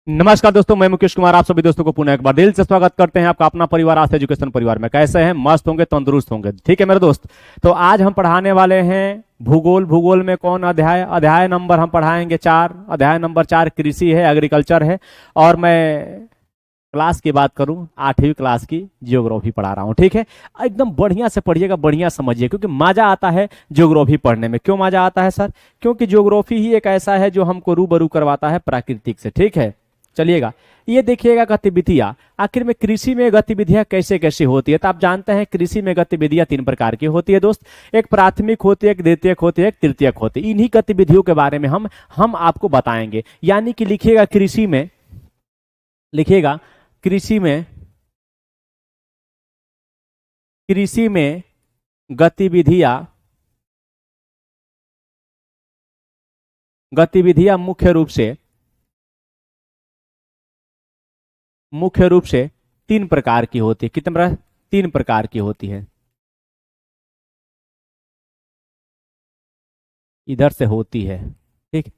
नमस्कार दोस्तों, मैं मुकेश कुमार आप सभी दोस्तों को पुनः एक बार दिल से स्वागत करते हैं। आपका अपना परिवार आस्था एजुकेशन परिवार में कैसे हैं? मस्त होंगे, तंदुरुस्त होंगे। ठीक है मेरे दोस्त, तो आज हम पढ़ाने वाले हैं भूगोल। भूगोल में कौन अध्याय नंबर हम पढ़ाएंगे 4। अध्याय नंबर 4 कृषि है, एग्रीकल्चर है। और मैं क्लास की बात करूं 8वीं क्लास की जियोग्राफी पढ़ा रहा हूं। ठीक है, एकदम बढ़िया से पढ़िएगा, बढ़िया समझिए, क्योंकि मजा आता है जियोग्राफी पढ़ने में। क्यों मजा आता है सर? क्योंकि जियोग्राफी ही एक ऐसा है जो हमको रूबरू करवाता है प्राकृतिक से। ठीक है, चलिएगा ये देखिएगा गतिविधियां। आखिर में कृषि में गतिविधियां कैसे कैसे होती है? तो आप जानते हैं कृषि में गतिविधियां 3 प्रकार की होती है दोस्त। एक प्राथमिक होती है, एक द्वितीयक होती है, एक तृतीयक होती है। इन्हीं गतिविधियों के बारे में हम आपको बताएंगे। यानी कि लिखिएगा कृषि में, लिखिएगा कृषि में, कृषि में गतिविधियां, गतिविधियां मुख्य रूप से 3 प्रकार की होती है। कितने? 3 प्रकार की होती है। इधर से होती है। ठीक,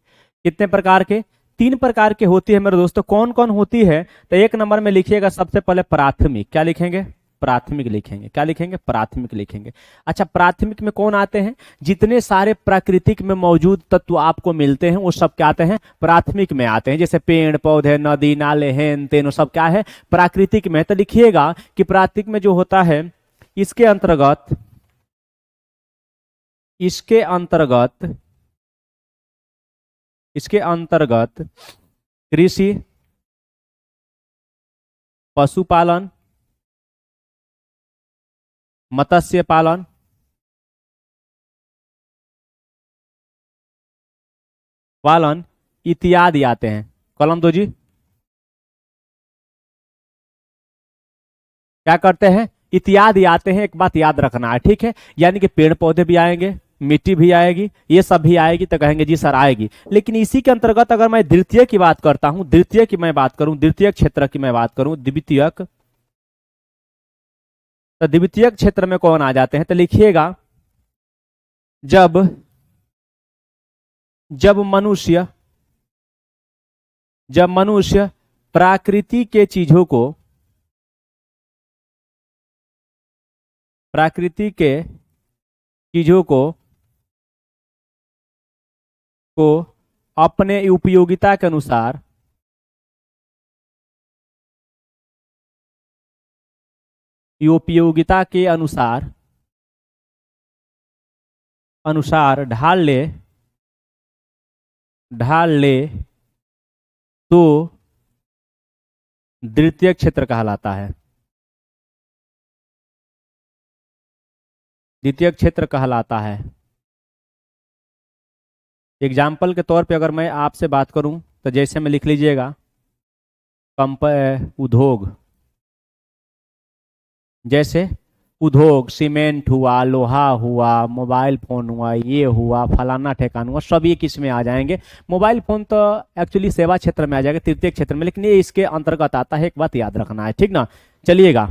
कितने प्रकार के? 3 प्रकार की होती है मेरे दोस्तों। कौन कौन होती है? तो 1 नंबर में लिखिएगा सबसे पहले प्राथमिक। क्या लिखेंगे? प्राथमिक लिखेंगे। क्या लिखेंगे? प्राथमिक लिखेंगे। अच्छा, प्राथमिक में कौन आते हैं? जितने सारे प्राकृतिक में मौजूद तत्व आपको मिलते हैं वो सब क्या आते हैं? प्राथमिक में आते हैं। जैसे पेड़ पौधे, नदी नाले, हेन तेन, सब क्या है? प्राकृतिक में। तो लिखिएगा कि प्राकृतिक में जो होता है इसके अंतर्गत, इसके अंतर्गत, इसके अंतर्गत कृषि, पशुपालन, मत्स्य पालन, पालन इत्यादि आते हैं। कलम दो जी। क्या करते हैं? इत्यादि आते हैं। एक बात याद रखना है, ठीक है? यानी कि पेड़ पौधे भी आएंगे, मिट्टी भी आएगी, ये सब भी आएगी। तो कहेंगे जी सर आएगी। लेकिन इसी के अंतर्गत अगर मैं द्वितीय की बात करता हूं, द्वितीय की मैं बात करूं, द्वितीय क्षेत्र की मैं बात करूं, द्वितीयक, तो द्वितीयक क्षेत्र में कौन आ जाते हैं? तो लिखिएगा जब, जब मनुष्य, जब मनुष्य प्राकृति के चीजों को, प्राकृति के चीजों को अपने उपयोगिता के अनुसार, उपयोगिता के अनुसार अनुसार ढाल ले, ढाल ले, तो द्वितीय क्षेत्र कहलाता है। द्वितीय क्षेत्र कहलाता है। एग्जाम्पल के तौर पे अगर मैं आपसे बात करूं तो जैसे में लिख लीजिएगा उद्योग, जैसे उद्योग, सीमेंट हुआ, लोहा हुआ, मोबाइल फोन हुआ, ये हुआ, फलाना ठेकान हुआ, सब ये किस में आ जाएंगे? मोबाइल फोन तो एक्चुअली सेवा क्षेत्र में आ जाएगा, तृतीय क्षेत्र में, लेकिन ये इसके अंतर्गत आता है। एक बात याद रखना है, ठीक ना? चलिएगा,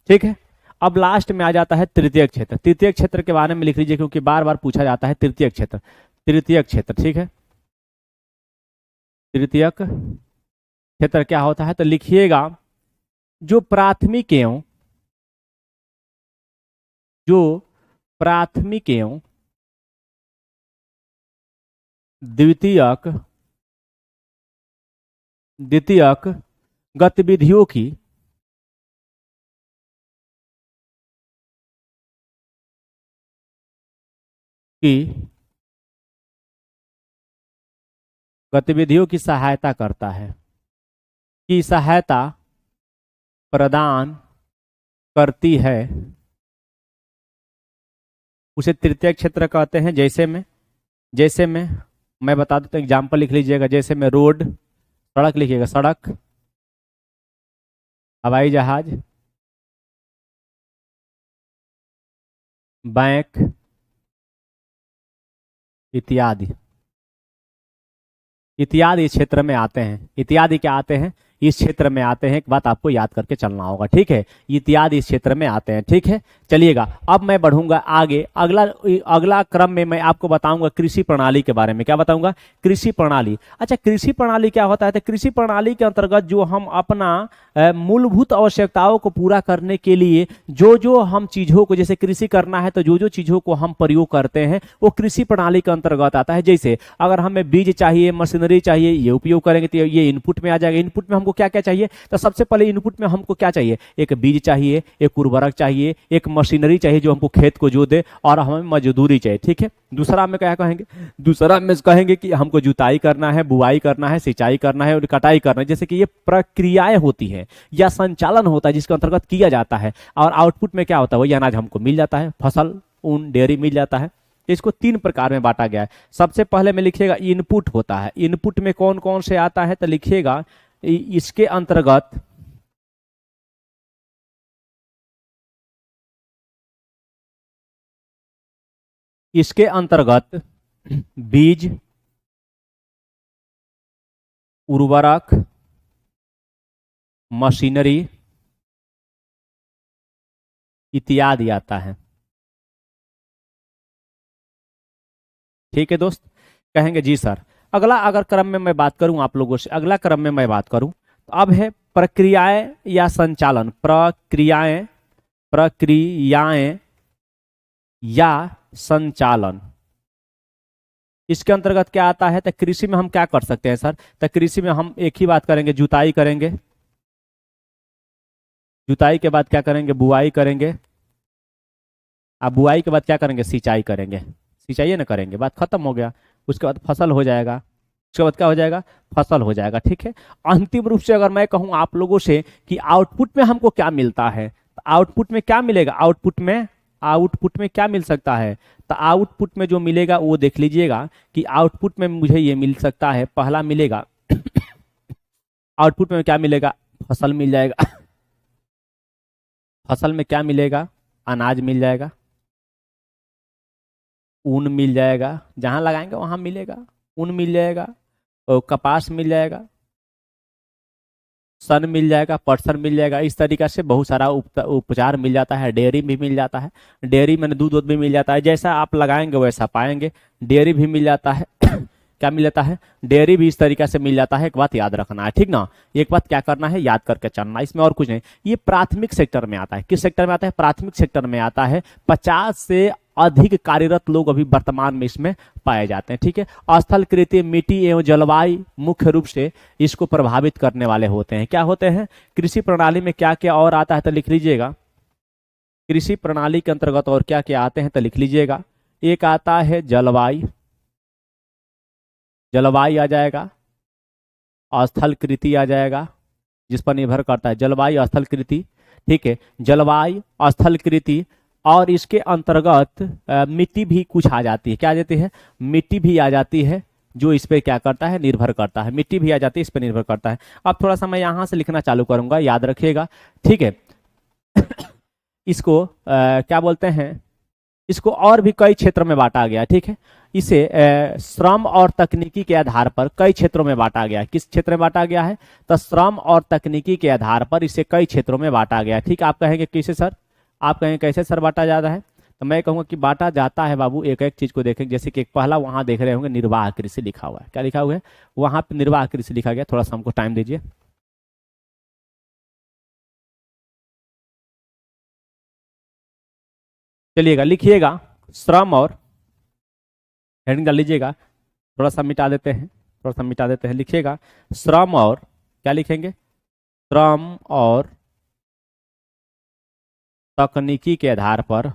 ठीक है। अब लास्ट में आ जाता है तृतीय क्षेत्र। तृतीय क्षेत्र के बारे में लिख लीजिए, क्योंकि बार बार पूछा जाता है तृतीय क्षेत्र। तृतीय क्षेत्र, ठीक है। तृतीय क्षेत्र क्या होता है? तो लिखिएगा जो प्राथमिक एवं, जो प्राथमिक एवं द्वितीयक, द्वितीयक गतिविधियों की गतिविधियों की सहायता करता है, की सहायता प्रदान करती है, उसे तृतीय क्षेत्र कहते हैं। जैसे में मैं बता देता हूँ, एग्जाम्पल लिख लीजिएगा। जैसे में रोड, सड़क लिखिएगा, सड़क, हवाई जहाज, बैंक इत्यादि, इत्यादि क्षेत्र में आते हैं। इत्यादि क्या आते हैं? इस क्षेत्र में आते हैं, एक बात आपको याद करके चलना होगा, ठीक है, इत्यादि इस क्षेत्र में आते हैं, ठीक है। चलिएगा, अब मैं बढ़ूंगा आगे, अगला अगला क्रम में मैं आपको बताऊंगा कृषि प्रणाली के बारे में। क्या बताऊंगा? कृषि प्रणाली। अच्छा, कृषि प्रणाली क्या होता है? तो कृषि प्रणाली के अंतर्गत जो हम अपना मूलभूत आवश्यकताओं को पूरा करने के लिए जो जो हम चीजों को, जैसे कृषि करना है तो जो जो चीजों को हम प्रयोग करते हैं वो कृषि प्रणाली के अंतर्गत आता है। जैसे अगर हमें बीज चाहिए, मशीनरी चाहिए, ये उपयोग करेंगे तो ये इनपुट में आ जाएगा। इनपुट में हमको क्या क्या चाहिए? तो सबसे पहले इनपुट में हमको क्या चाहिए? एक बीज चाहिए, एक उर्वरक चाहिए, एक मशीनरी चाहिए जो हमको खेत को जोत दे, और हमें मजदूरी चाहिए, ठीक है। दूसरा में क्या कहेंगे? दूसरा में कहेंगे कि हमको जुताई करना है, बुआई करना है, सिंचाई करना है और कटाई करना है। जैसे कि ये प्रक्रियाएं होती है या संचालन होता है जिसके अंतर्गत किया जाता है, और आउटपुट में क्या होता है? वही अनाज हमको मिल जाता है, फसल, ऊन, डेयरी मिल जाता है। इसको 3 प्रकार में बांटा गया है। सबसे पहले में लिखिएगा इनपुट होता है। इनपुट में कौन कौन से आता है? तो लिखिएगा इसके अंतर्गत बीज, उर्वरक, मशीनरी इत्यादि आता है, ठीक है दोस्त। कहेंगे जी सर। अगला अगर क्रम में मैं बात करूं आप लोगों से, अगला क्रम में मैं बात करूं तो अब है प्रक्रियाएं या संचालन। प्रक्रियाएं, प्रक्रियाएं या संचालन, इसके अंतर्गत क्या आता है? तो कृषि में हम क्या कर सकते हैं सर? तो कृषि में हम एक ही बात करेंगे, जुताई करेंगे, जुताई के बाद क्या करेंगे? बुआई करेंगे, अब बुआई के बाद क्या करेंगे? सिंचाई करेंगे। सिंचाई ना करेंगे, बात खत्म हो गया। उसके बाद फसल हो जाएगा, उसके बाद क्या हो जाएगा? फसल हो जाएगा, ठीक है। अंतिम रूप से अगर मैं कहूं आप लोगों से कि आउटपुट में हमको क्या मिलता है, तो आउटपुट में क्या मिलेगा? आउटपुट में क्या मिल सकता है? तो आउटपुट में जो मिलेगा वो देख लीजिएगा कि आउटपुट में मुझे ये मिल सकता है। पहला मिलेगा आउटपुट में क्या मिलेगा? फसल मिल जाएगा। फसल में क्या मिलेगा? अनाज मिल जाएगा, ऊन मिल जाएगा, जहां लगाएंगे वहां मिलेगा, ऊन मिल जाएगा, और कपास मिल जाएगा, सन मिल जाएगा, पटसन मिल जाएगा। इस तरीका से बहुत सारा उपचार मिल जाता है। डेयरी भी मिल जाता है, डेयरी में दूध भी मिल जाता है, जैसा आप लगाएंगे वैसा पाएंगे। डेयरी भी मिल जाता है क्या मिल जाता है? डेयरी भी इस तरीका से मिल जाता है। एक बात याद रखना है, ठीक ना, एक बात क्या करना है, याद करके चलना, इसमें और कुछ नहीं। ये प्राथमिक सेक्टर में आता है। किस सेक्टर में आता है? प्राथमिक सेक्टर में आता है। 50 से अधिक कार्यरत लोग अभी वर्तमान में इसमें पाए जाते हैं, ठीक है। स्थल कृषि, मिट्टी एवं जलवायु मुख्य रूप से इसको प्रभावित करने वाले होते हैं। क्या होते हैं? कृषि प्रणाली में क्या क्या और आता है तो लिख लीजिएगा। कृषि प्रणाली के अंतर्गत और क्या क्या आते हैं तो लिख लीजिएगा। एक आता है जलवायु, जलवायु आ जाएगा, स्थल कृषि आ जाएगा, जिस पर निर्भर करता है जलवायु, स्थल कृषि, ठीक है। जलवायु, स्थल कृषि, और इसके अंतर्गत मिट्टी भी कुछ आ जाती है। क्या आ जाती है? मिट्टी भी आ जाती है, जो इस पे क्या करता है? निर्भर करता है। मिट्टी भी आ जाती है, इस पे निर्भर करता है। अब थोड़ा सा मैं यहां से लिखना चालू करूंगा, याद रखिएगा, ठीक है। इसको क्या बोलते हैं? इसको और भी कई क्षेत्रों में बांटा गया, ठीक है। इसे श्रम और तकनीकी के आधार पर कई क्षेत्रों में बांटा गया है। किस क्षेत्र में बांटा गया है? तो श्रम और तकनीकी के आधार पर इसे कई क्षेत्रों में बांटा गया है, ठीक। आप कहेंगे कैसे सर? आप कहेंगे कैसे सर बांटा जाता है? तो मैं कहूंगा कि बांटा जाता है बाबू, एक एक चीज को देखेंगे। जैसे कि एक पहला वहां देख रहे होंगे निर्वाह कृषि लिखा हुआ है। क्या लिखा हुआ है? वहां पे निर्वाह कृषि लिखा गया। थोड़ा सा हमको टाइम दीजिए। चलिएगा, लिखिएगा श्रम और, हेडिंग डाल लीजिएगा। थोड़ा सा मिटा देते हैं, थोड़ा सा मिटा देते हैं। लिखिएगा श्रम और, क्या लिखेंगे? श्रम और तकनीकी के आधार पर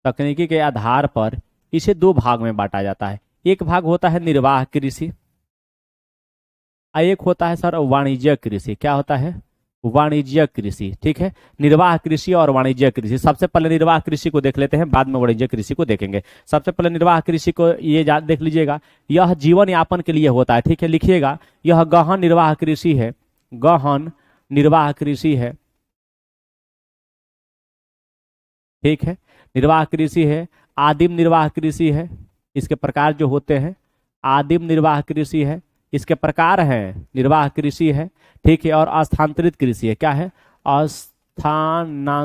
तकनीकी के आधार पर इसे 2 भाग में बांटा जाता है। एक भाग होता है निर्वाह कृषि, और एक होता है सर वाणिज्य कृषि। क्या होता है? वाणिज्य कृषि, ठीक है। निर्वाह कृषि और वाणिज्य कृषि। सबसे पहले निर्वाह कृषि को देख लेते हैं, बाद में वाणिज्य कृषि को देखेंगे। सबसे पहले निर्वाह कृषि को ये देख लीजिएगा। यह जीवन यापन के लिए होता है, ठीक है। लिखिएगा यह गहन निर्वाह कृषि है, गहन निर्वाह कृषि है, ठीक है। निर्वाह कृषि है, आदिम निर्वाह कृषि है, इसके प्रकार जो होते हैं, आदिम निर्वाह कृषि है, इसके प्रकार हैं, निर्वाह कृषि है, ठीक है, और अस्थानांतरित कृषि है। क्या है? अस्थानांतरित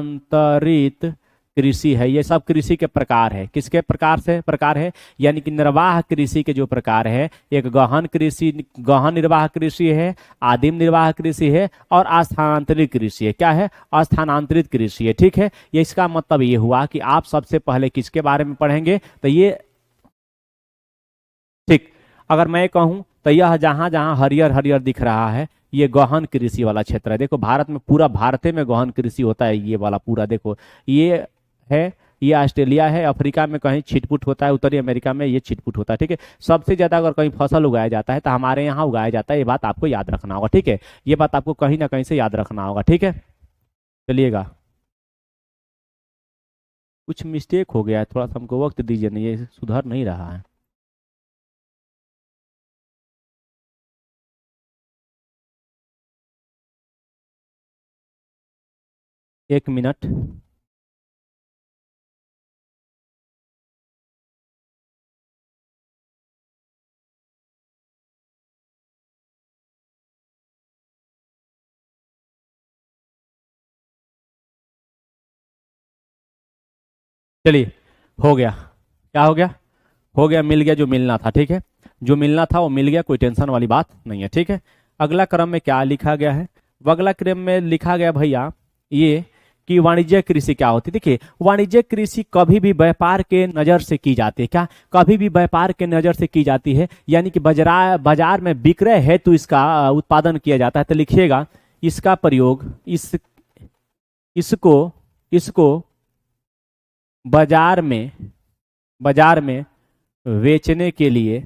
कृषि है। ये सब कृषि के प्रकार है। किसके प्रकार से प्रकार है? यानी कि निर्वाह कृषि के जो प्रकार है, एक गहन कृषि, गहन निर्वाह कृषि है, आदिम निर्वाह कृषि है, और अस्थानांतरित कृषि है। क्या है? अस्थानांतरित कृषि है, ठीक है। ये इसका मतलब ये हुआ कि आप सबसे पहले किसके बारे में पढ़ेंगे? तो ये, ठीक, अगर मैं कहूं तो यह जहां जहां हरियर हरियर दिख रहा है, ये गहन कृषि वाला क्षेत्र है। देखो भारत में, पूरा भारत में गहन कृषि होता है, ये वाला पूरा देखो, ये है, ये ऑस्ट्रेलिया है, अफ्रीका में कहीं छिटपुट होता है, उत्तरी अमेरिका में ये छिटपुट होता है, ठीक है। सबसे ज्यादा अगर कहीं फसल उगाया जाता है तो हमारे यहाँ उगाया जाता है, ये बात आपको याद रखना होगा, ठीक है। ये बात आपको कहीं ना कहीं से याद रखना होगा, ठीक है। चलिएगा, कुछ मिस्टेक हो गया है, थोड़ा सा हमको वक्त दीजिए, नहीं ये सुधर नहीं रहा है। एक मिनट। चलिए, हो गया। क्या हो गया? हो गया, मिल गया जो मिलना था, ठीक है। जो मिलना था वो मिल गया, कोई टेंशन वाली बात नहीं है, ठीक है। अगला क्रम में क्या लिखा गया है? अगला क्रम में लिखा गया भैया ये कि वाणिज्य कृषि क्या होती है। देखिए, वाणिज्य कृषि कभी भी व्यापार के नजर से की जाती है। क्या? कभी भी व्यापार के नजर से की जाती है, यानी कि बाजार में विक्रय हेतु इसका उत्पादन किया जाता है। तो लिखिएगा, इसका प्रयोग, इसको इसको बाजार में बेचने के लिए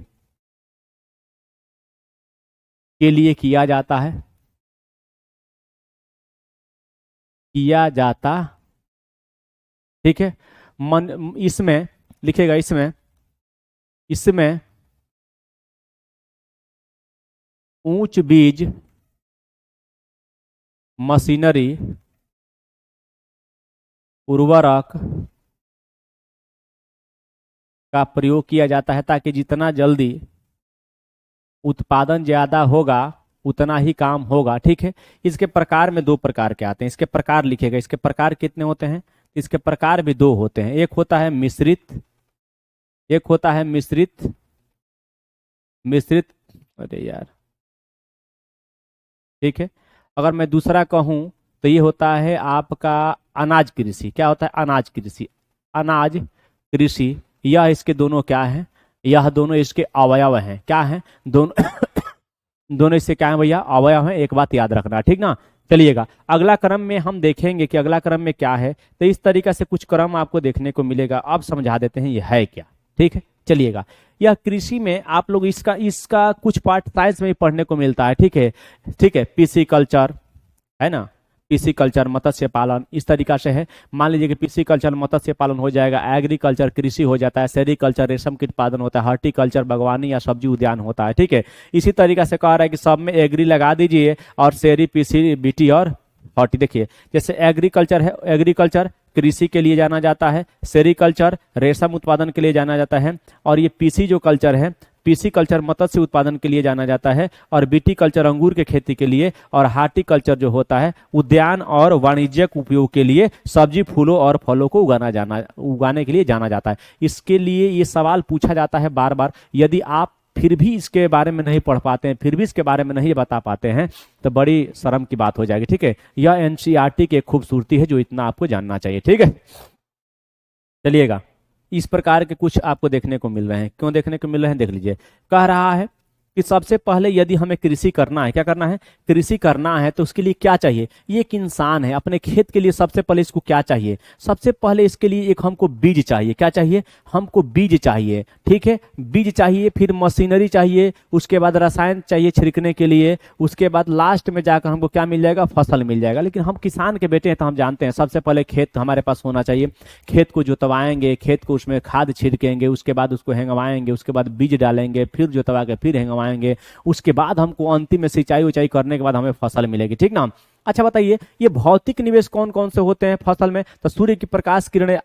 किया जाता, ठीक है। मन इसमें लिखेगा, इसमें इसमें ऊंच बीज मशीनरी, उर्वरक का प्रयोग किया जाता है, ताकि जितना जल्दी उत्पादन ज्यादा होगा उतना ही काम होगा, ठीक है। इसके प्रकार में दो प्रकार के आते हैं। इसके प्रकार लिखेगा, इसके प्रकार कितने होते हैं? इसके प्रकार भी दो होते हैं। एक होता है मिश्रित, एक होता है मिश्रित मिश्रित अरे यार, ठीक है। अगर मैं दूसरा कहूं तो ये होता है आपका अनाज कृषि। क्या होता है? अनाज कृषि। अनाज कृषि, यह इसके दोनों क्या है? यह दोनों इसके अवयव हैं। क्या है? दोनों दोनों इससे क्या है भैया? अवयव हैं। एक बात याद रखना, ठीक ना। चलिएगा, अगला क्रम में हम देखेंगे कि अगला क्रम में क्या है। तो इस तरीका से कुछ क्रम आपको देखने को मिलेगा। अब समझा देते हैं ये है क्या, ठीक है। चलिएगा, यह कृषि में आप लोग इसका कुछ पार्ट साइंस में भी पढ़ने को मिलता है, ठीक है। ठीक है, पीसी कल्चर है ना, पीसी कल्चर, मत्स्य पालन, इस तरीका से है। मान लीजिए कि पीसी कल्चर मत्स्य पालन हो जाएगा, एग्रीकल्चर कृषि हो जाता है, सेरीकल्चर रेशम कीट उत्पादन होता है, हॉर्टिकल्चर बागवानी या सब्जी उद्यान होता है, ठीक है। इसी तरीका से कह रहा है कि सब में एग्री लगा दीजिए, और सेरी, पीसी, बीटी और हॉर्टी। देखिए, जैसे एग्रीकल्चर है, एग्रीकल्चर कृषि के लिए जाना जाता है, सेरीकल्चर रेशम उत्पादन के लिए जाना जाता है, और ये पीसी जो कल्चर है, पीसी कल्चर मत्स्य उत्पादन के लिए जाना जाता है, और बीटी कल्चर अंगूर के खेती के लिए, और हार्टिकल्चर जो होता है उद्यान और वाणिज्यिक उपयोग के लिए सब्जी, फूलों और फलों को उगाने के लिए जाना जाता है। इसके लिए ये सवाल पूछा जाता है बार बार। यदि आप फिर भी इसके बारे में नहीं पढ़ पाते हैं, फिर भी इसके बारे में नहीं बता पाते हैं, तो बड़ी शर्म की बात हो जाएगी, ठीक है। यह एनसीईआरटी की एक खूबसूरती है जो इतना आपको जानना चाहिए, ठीक है। चलिएगा, इस प्रकार के कुछ आपको देखने को मिल रहे हैं। क्यों देखने को मिल रहे हैं? देख लीजिए, कह रहा है कि सबसे पहले यदि हमें कृषि करना है, क्या करना है? कृषि करना है, तो उसके लिए क्या चाहिए? ये एक इंसान है, अपने खेत के लिए सबसे पहले इसको क्या चाहिए? सबसे पहले इसके लिए एक हमको बीज चाहिए। क्या चाहिए? हमको बीज चाहिए, ठीक है। बीज चाहिए, फिर मशीनरी चाहिए, उसके बाद रसायन चाहिए छिड़कने के लिए, उसके बाद लास्ट में जाकर हमको क्या मिल जाएगा? फसल मिल जाएगा। लेकिन हम किसान के बेटे हैं तो हम जानते हैं सबसे पहले खेत हमारे पास होना चाहिए। खेत को जोतवाएंगे, खेत को उसमें खाद छिड़केंगे, उसके बाद उसको हेंगवाएंगे, उसके बाद बीज डालेंगे, फिर जोतवा के फिर हेंगवाएंगे, उसके बाद हमको अंतिम में सिंचाई उचाई करने के बाद हमें फसल मिलेगी, ठीक ना। अच्छा बताइए, ये भौतिक निवेश कौन कौन से होते हैं फसल में? तो सूर्य की प्रकाश किरणें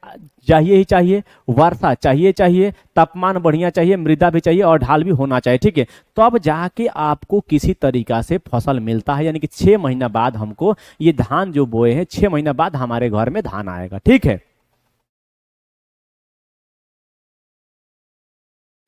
चाहिए ही चाहिए, वर्षा चाहिए चाहिए, तापमान बढ़िया चाहिए, मृदा भी चाहिए और ढाल भी होना चाहिए। ठीक है, तो अब जाके आपको किसी तरीका से फसल मिलता है, यानी कि 6 महीना बाद हमको ये धान जो बोए हैं 6 महीना बाद हमारे घर में धान आएगा। ठीक है,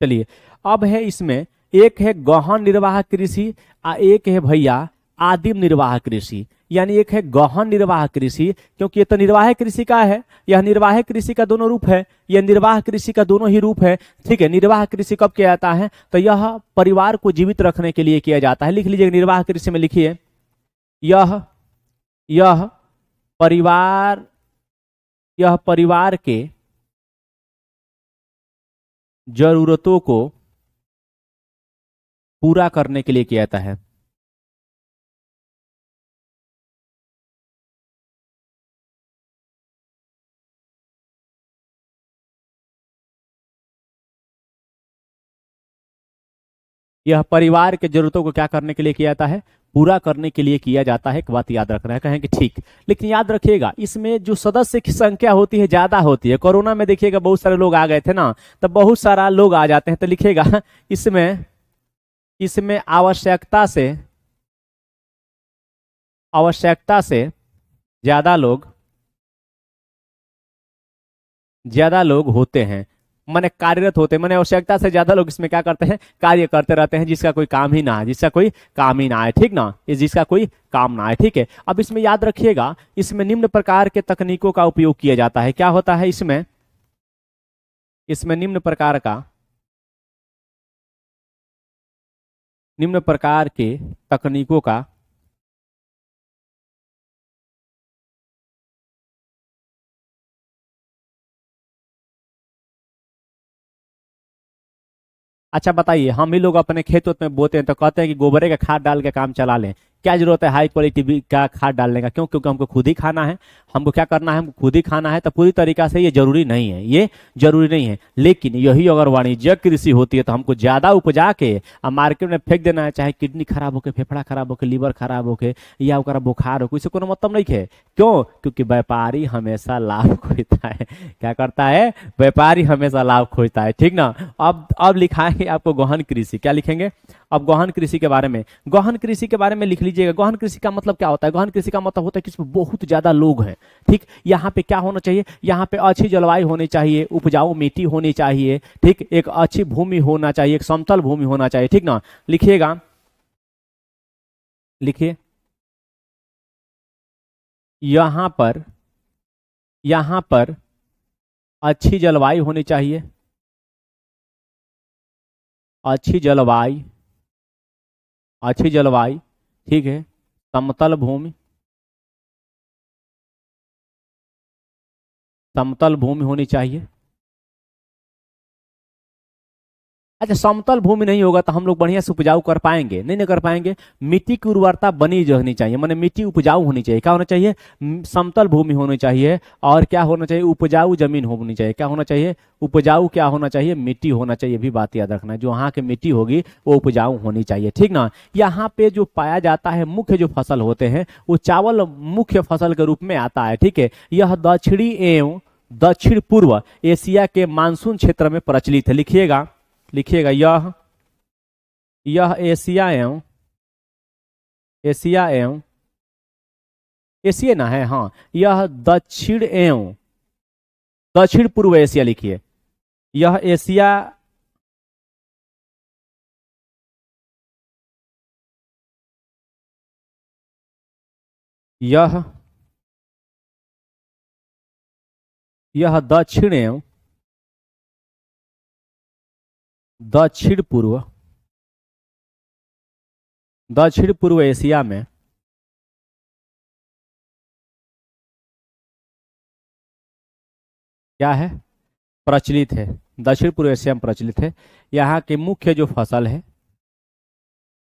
चलिए अब है इसमें, एक है गहन निर्वाह कृषि और एक है भैया आदिम निर्वाह कृषि। यानी एक है गहन निर्वाह कृषि, क्योंकि ये तो निर्वाह कृषि का है, यह निर्वाह कृषि का दोनों रूप है, यह निर्वाह कृषि का दोनों ही रूप है। ठीक है, निर्वाह कृषि कब किया जाता है? तो यह परिवार को जीवित रखने के लिए किया जाता है। लिख लीजिए निर्वाह कृषि में, लिखिए यह परिवार, यह परिवार के जरूरतों को पूरा करने के लिए किया जाता है। यह परिवार के जरूरतों को क्या करने के लिए किया जाता है? पूरा करने के लिए किया जाता है। एक बात याद रखना है, कहेंगे ठीक, लेकिन याद रखिएगा इसमें जो सदस्य की संख्या होती है ज्यादा होती है। कोरोना में देखिएगा बहुत सारे लोग आ गए थे ना, तब बहुत सारा लोग आ जाते हैं। तो लिखिएगा इसमें इसमें आवश्यकता से ज्यादा लोग होते हैं, माने कार्यरत होते हैं, माने आवश्यकता से ज्यादा लोग इसमें क्या करते हैं? कार्य करते रहते हैं, जिसका कोई काम ही ना है, जिसका कोई काम ही ना है। ठीक ना, ये जिसका कोई काम ना है। ठीक है, अब इसमें याद रखिएगा इसमें निम्न प्रकार के तकनीकों का उपयोग किया जाता है। क्या होता है इसमें? इसमें निम्न प्रकार के तकनीकों का अच्छा बताइए, हम ही लोग अपने खेत में बोते हैं तो कहते हैं कि गोबरे का खाद डाल के काम चला लें। क्या जरूरत है हाई क्वालिटी का खाद डालने का? क्यों? क्योंकि हमको खुद ही खाना है। हमको क्या करना है? हमको खुद ही खाना है। तो पूरी तरीका से ये जरूरी नहीं है, ये जरूरी नहीं है। लेकिन यही अगर वाणिज्यिक कृषि होती है तो हमको ज्यादा उपजा के अब मार्केट में फेंक देना है, चाहे किडनी खराब होके, फेफड़ा खराब होके, लीवर खराब होके या ओकरा बुखार हो, इससे कोनो मतलब नहीं है। क्यों? क्योंकि व्यापारी हमेशा लाभ खोजता है। क्या करता है? व्यापारी हमेशा लाभ खोजता है। ठीक ना। अब लिखाएंगे आपको गहन कृषि। क्या लिखेंगे? अब गहन कृषि के बारे में, गहन कृषि के बारे में लिख लीजिएगा। गहन कृषि का मतलब क्या होता है? गहन कृषि का मतलब होता है कि इसमें बहुत ज्यादा लोग हैं। ठीक, यहाँ पे क्या होना चाहिए? यहाँ पे अच्छी जलवायु होनी चाहिए, उपजाऊ मिट्टी होनी चाहिए। ठीक, एक अच्छी भूमि होना चाहिए, एक समतल भूमि होना चाहिए। ठीक ना, लिखिएगा, लिखिए यहाँ पर अच्छी जलवायु होनी चाहिए, अच्छी जलवायु। ठीक है, समतल भूमि होनी चाहिए। अच्छा, समतल भूमि नहीं होगा तो हम लोग बढ़िया से उपजाऊ कर पाएंगे? नहीं, नहीं कर पाएंगे। मिट्टी की उर्वरता बनी रहनी चाहिए, माने मिट्टी उपजाऊ होनी चाहिए। क्या होना चाहिए? समतल भूमि होनी चाहिए। और क्या होना चाहिए? उपजाऊ जमीन होनी चाहिए। क्या होना चाहिए? उपजाऊ क्या होना चाहिए? मिट्टी होना चाहिए। भी बात याद रखना है, जो यहाँ की मिट्टी होगी वो उपजाऊ होनी चाहिए। ठीक ना। यहाँ पे जो पाया जाता है मुख्य जो फसल होते हैं वो चावल मुख्य फसल के रूप में आता है। ठीक है, यह दक्षिणी एवं दक्षिण पूर्व एशिया के मानसून क्षेत्र में प्रचलित है। लिखिएगा, लिखिएगा यह एशिया ना है, हाँ, यह दक्षिण एवं दक्षिण पूर्व एशिया। लिखिए, यह एशिया यह दक्षिण एवं दक्षिण पूर्व एशिया में क्या है? प्रचलित है। दक्षिण पूर्व एशिया में प्रचलित है। यहाँ की मुख्य जो फसल है,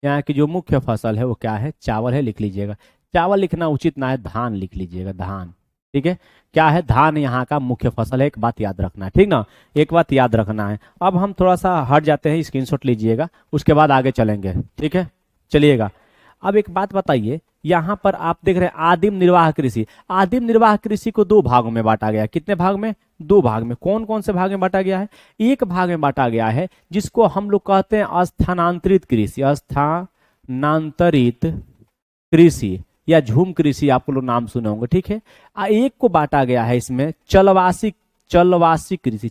यहाँ की जो मुख्य फसल है वो क्या है? चावल है। लिख लीजिएगा, चावल लिखना उचित ना है, धान लिख लीजिएगा, धान। ठीक है, क्या है? धान यहाँ का मुख्य फसल है। एक बात याद रखना है, ठीक ना, एक बात याद रखना है। अब हम थोड़ा सा हट जाते हैं, स्क्रीनशॉट लीजिएगा, उसके बाद आगे चलेंगे। ठीक है, चलिएगा। अब एक बात बताइए, यहां पर आप देख रहे हैं आदिम निर्वाह कृषि। आदिम निर्वाह कृषि को दो भागों में बांटा गया। कितने भाग में? दो भाग में। कौन कौन से भाग में बांटा गया है? एक भाग में बांटा गया है जिसको हम लोग कहते हैं स्थानांतरित कृषि। स्थानांतरित कृषि या झूम कृषि, आप लोग नाम सुने होंगे, ठीक है। एक को बांटा गया है इसमें चलवासी कृषि।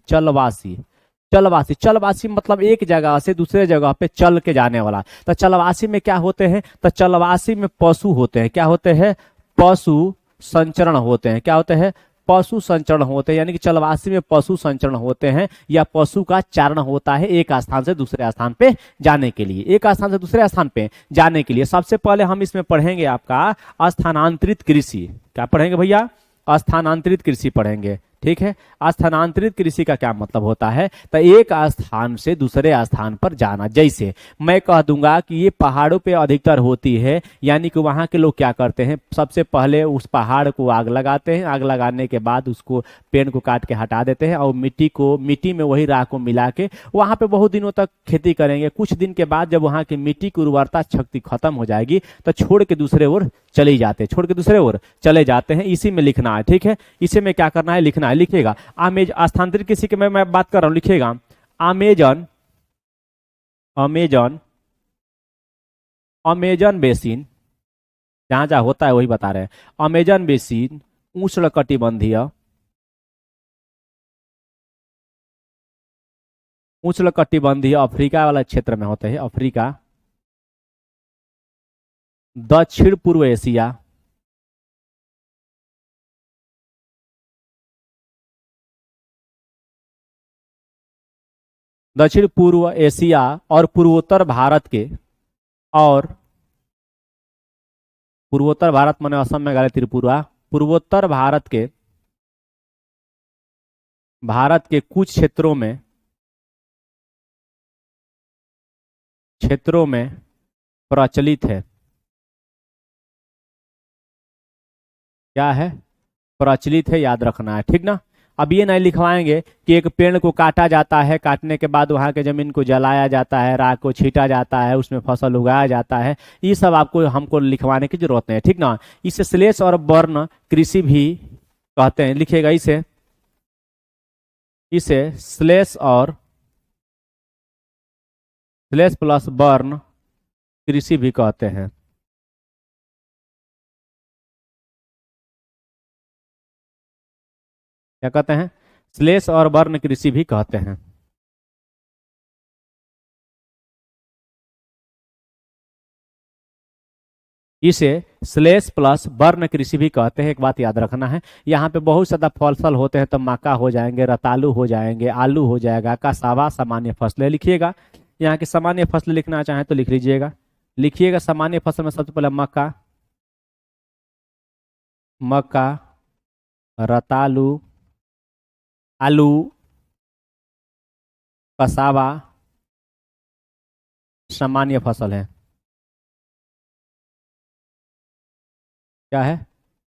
चलवासी मतलब एक जगह से दूसरे जगह पे चल के जाने वाला। तो चलवासी में क्या होते हैं? तो चलवासी में पशु होते हैं। क्या होते हैं? पशु संचरण होते हैं। क्या होते हैं? पशु संचरण होते हैं। यानी कि चलवासी में पशु संचरण होते हैं या पशु का चारण होता है एक स्थान से दूसरे स्थान पे जाने के लिए। एक स्थान से दूसरे स्थान पे जाने के लिए सबसे पहले हम इसमें पढ़ेंगे आपका स्थानांतरित कृषि। क्या पढ़ेंगे भैया? स्थानांतरित कृषि पढ़ेंगे, ठीक है। स्थानांतरित कृषि का क्या मतलब होता है? तो एक स्थान से दूसरे स्थान पर जाना। जैसे मैं कह दूंगा कि ये पहाड़ों पे अधिकतर होती है, यानी कि वहां के लोग क्या करते हैं, सबसे पहले उस पहाड़ को आग लगाते हैं। आग लगाने के बाद उसको पेड़ को काट के हटा देते हैं और मिट्टी में वही राख को मिला के वहां पे बहुत दिनों तक खेती करेंगे। कुछ दिन के बाद जब वहां की मिट्टी की उर्वरता शक्ति खत्म हो जाएगी तो छोड़ के दूसरे ओर चले जाते हैं, छोड़ के दूसरे ओर चले जाते हैं। इसी में लिखना है, ठीक है। इसी में क्या करना है? लिखना है। लिखिएगा स्थानांतरित कृषि की मैं बात कर रहा हूं, लिखिएगा अमेजन बेसिन। जहां जहां होता है वही बता रहे हैं। अमेजन बेसिन उष्णकटिबंधीय अफ्रीका वाला क्षेत्र में होते हैं। अफ्रीका, दक्षिण पूर्व एशिया, दक्षिण पूर्व एशिया और पूर्वोत्तर भारत के, और पूर्वोत्तर भारत माने असम मेघालय त्रिपुरा, पूर्वोत्तर भारत के कुछ क्षेत्रों में प्रचलित है। क्या है? प्रचलित है, याद रखना है, ठीक ना। अब ये नहीं लिखवाएंगे कि एक पेड़ को काटा जाता है, काटने के बाद वहां के जमीन को जलाया जाता है, राख को छीटा जाता है, उसमें फसल उगाया जाता है। ये सब हमको लिखवाने की जरूरत नहीं है, ठीक ना। इसे श्लेष और वर्ण कृषि भी कहते हैं। लिखिएगा इसे श्लेष प्लस वर्ण कृषि भी कहते हैं। क्या कहते हैं? श्लेष और वर्ण कृषि भी कहते हैं। इसे श्लेष प्लस वर्ण कृषि भी कहते हैं। एक बात याद रखना है, यहाँ पे बहुत ज्यादा फसल होते हैं तो मक्का हो जाएंगे, रतालू हो जाएंगे, आलू हो जाएगा, कसावा सामान्य फसलें। लिखिएगा, यहाँ की सामान्य फसल लिखना चाहें तो लिख लीजिएगा। लिखिएगा सामान्य फसल में सबसे पहले मक्का, रतालू, आलू, कसावा सामान्य फसल है। क्या है?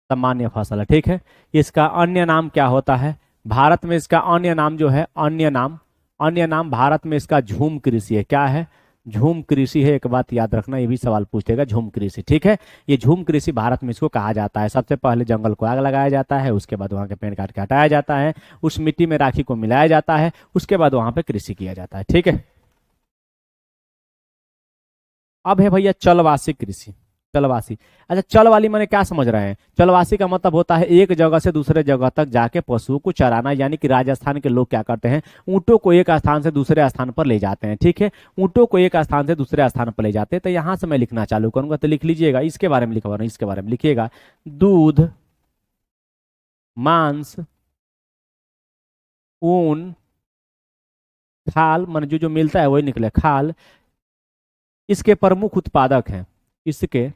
सामान्य फसल है, ठीक है। इसका अन्य नाम क्या होता है? भारत में इसका अन्य नाम जो है, अन्य नाम भारत में इसका झूम कृषि है। क्या है? झूम कृषि है। एक बात याद रखना, ये भी सवाल पूछेगा, झूम कृषि, ठीक है। ये झूम कृषि भारत में इसको कहा जाता है। सबसे पहले जंगल को आग लगाया जाता है, उसके बाद वहां के पेड़ काट के हटाया जाता है, उस मिट्टी में राखी को मिलाया जाता है, उसके बाद वहां पे कृषि किया जाता है, ठीक है। अब है भैया चलवासी कृषि। चलवासी, अच्छा चल वाली मैंने क्या समझ रहे हैं? चलवासी का मतलब होता है एक जगह से दूसरे जगह तक जाके पशुओं को चराना। यानी कि राजस्थान के लोग क्या करते हैं, ऊंटों को एक स्थान से दूसरे स्थान पर ले जाते हैं, ठीक है। ऊंटों को एक स्थान से दूसरे स्थान पर ले जाते हैं। तो यहां से मैं लिखना चालू करूंगा, तो लिख लीजिएगा, इसके बारे में लिखवा रहा हूं, इसके बारे में लिखिएगा। दूध, मांस, ऊन, खाल, मान जो मिलता है वही निकले, खाल, इसके प्रमुख उत्पादक हैं। इसके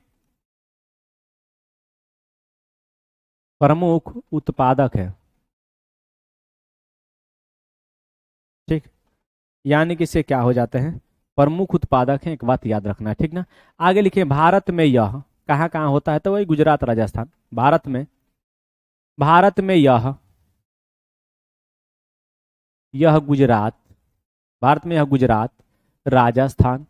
प्रमुख उत्पादक है, ठीक। यानी कि इससे क्या हो जाते हैं, प्रमुख उत्पादक हैं। एक बात याद रखना है, ठीक ना। आगे लिखिए, भारत में यह कहाँ कहाँ होता है, तो वही गुजरात राजस्थान। भारत में यह गुजरात, भारत में यह गुजरात, राजस्थान,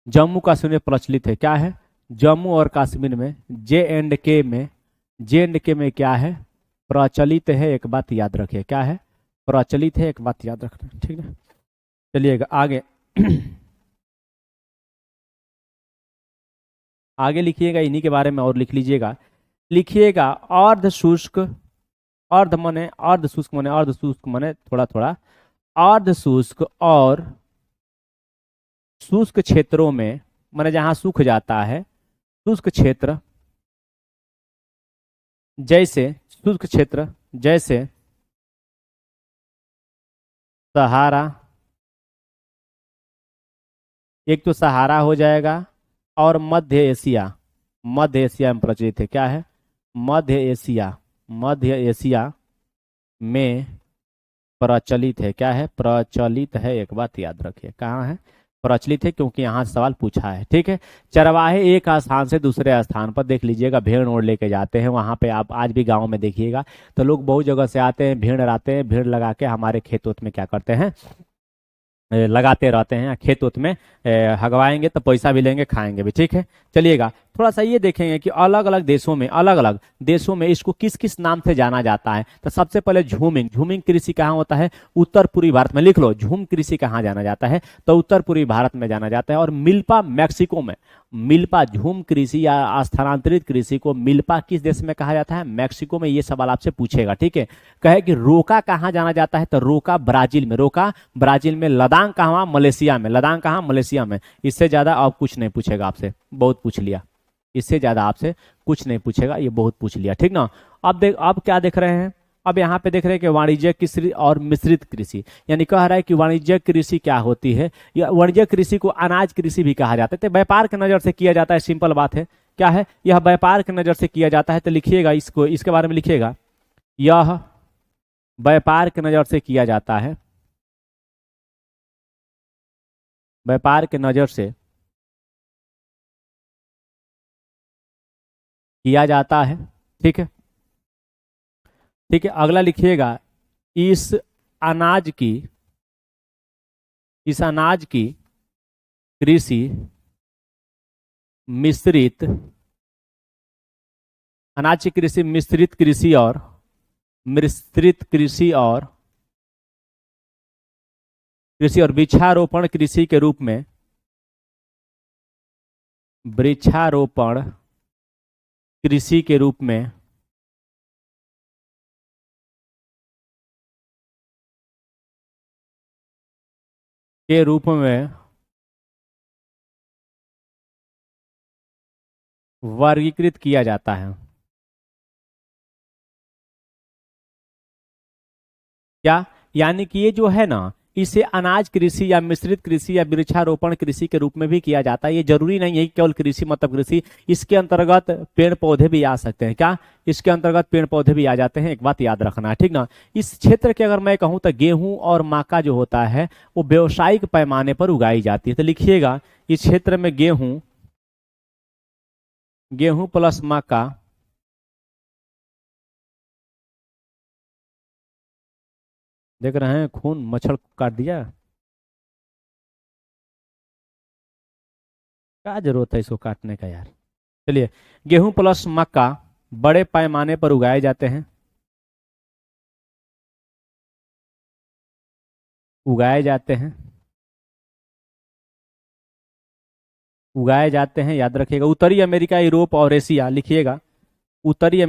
जम्मू कश्मीर में प्रचलित है। क्या है? जम्मू और कश्मीर में जे एंड के में क्या है, प्रचलित है। एक बात याद रखिए, क्या है, प्रचलित है, एक बात याद रखना, ठीक है। चलिएगा आगे आगे लिखिएगा, इन्हीं के बारे में और लिख लीजिएगा। लिखिएगा अर्ध शुष्क, अर्ध शुष्क मने थोड़ा थोड़ा, अर्ध शुष्क और शुष्क क्षेत्रों में, माने जहां सूख जाता है, शुष्क क्षेत्र जैसे सहारा, एक तो सहारा हो जाएगा, और मध्य एशिया में प्रचलित है। क्या है, मध्य एशिया में प्रचलित है। क्या है, प्रचलित है। एक बात याद रखिए, कहाँ है, प्रचलित है, क्योंकि यहाँ सवाल पूछा है, ठीक है। चरवाहे एक स्थान से दूसरे स्थान पर, देख लीजिएगा, भेड़ ओढ़ लेके जाते हैं वहां पे। आप आज भी गांव में देखिएगा तो लोग बहुत जगह से आते हैं, भेड़ लाते हैं, भेड़ लगा के हमारे खेत उत में क्या करते हैं, लगाते रहते हैं। खेत उत में हगवाएंगे तो पैसा भी लेंगे, खाएंगे भी, ठीक है। चलिएगा थोड़ा सा ये देखेंगे कि अलग अलग देशों में इसको किस किस नाम से जाना जाता है। तो सबसे पहले झूमिंग कृषि कहाँ होता है, उत्तर पूर्वी भारत में। लिख लो, झूम कृषि कहाँ जाना जाता है, तो उत्तर पूर्वी भारत में जाना जाता है। और मिल्पा मैक्सिको में, मिल्पा झूम कृषि या स्थानांतरित कृषि को मिल्पा किस देश में कहा जाता है, मैक्सिको में। ये सवाल आपसे पूछेगा, ठीक है। कहे कि रोका कहाँ जाना जाता है, तो रोका ब्राजील में। लदांग कहाँ, मलेशिया में। इससे ज्यादा अब कुछ नहीं पूछेगा आपसे, बहुत पूछ लिया। इससे ज्यादा आपसे कुछ नहीं पूछेगा, ये बहुत पूछ लिया, ठीक ना। अब क्या देख रहे हैं, अब यहाँ पे देख रहे हैं कि वाणिज्यिक कृषि और मिश्रित कृषि, यानी कह रहा है कि वाणिज्यिक कृषि क्या होती है। या वाणिज्यिक कृषि को अनाज कृषि भी कहा जाता है। तो व्यापार की नजर से किया जाता है, सिंपल बात है। क्या है, यह व्यापार की नजर से किया जाता है। तो लिखिएगा इसको, इसके बारे में लिखिएगा, यह व्यापार की नजर से किया जाता है, व्यापार के नजर से किया जाता है, ठीक है। ठीक है, अगला लिखिएगा, इस अनाज की कृषि मिश्रित, अनाज की कृषि मिश्रित कृषि और वृक्षारोपण कृषि के रूप में, वृक्षारोपण कृषि के रूप में वर्गीकृत किया जाता है। क्या, यानी कि ये जो है ना, इसे अनाज कृषि या मिश्रित कृषि या वृक्षारोपण कृषि के रूप में भी किया जाता है। ये जरूरी नहीं है कि केवल कृषि मतलब कृषि, इसके अंतर्गत पेड़ पौधे भी आ सकते हैं। क्या, इसके अंतर्गत पेड़ पौधे भी आ जाते हैं, एक बात याद रखना है, ठीक ना। इस क्षेत्र के अगर मैं कहूँ तो गेहूं और मक्का जो होता है वो व्यवसायिक पैमाने पर उगाई जाती है। तो लिखिएगा, इस क्षेत्र में गेहूं प्लस मक्का, देख रहे हैं खून मच्छर काट दिया, क्या जरूरत है इसको काटने का यार। चलिए, गेहूं प्लस मक्का बड़े पैमाने पर उगाए जाते हैं, याद रखिएगा। उत्तरी अमेरिका, यूरोप और एशिया, लिखिएगा उत्तरी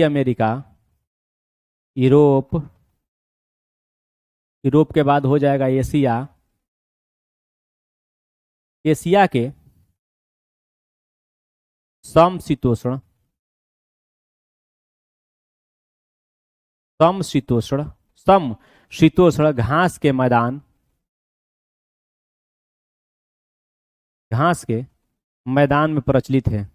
अमेरिका, यूरोप, के बाद हो जाएगा एशिया, के समशीतोष्ण घास के मैदान में प्रचलित है।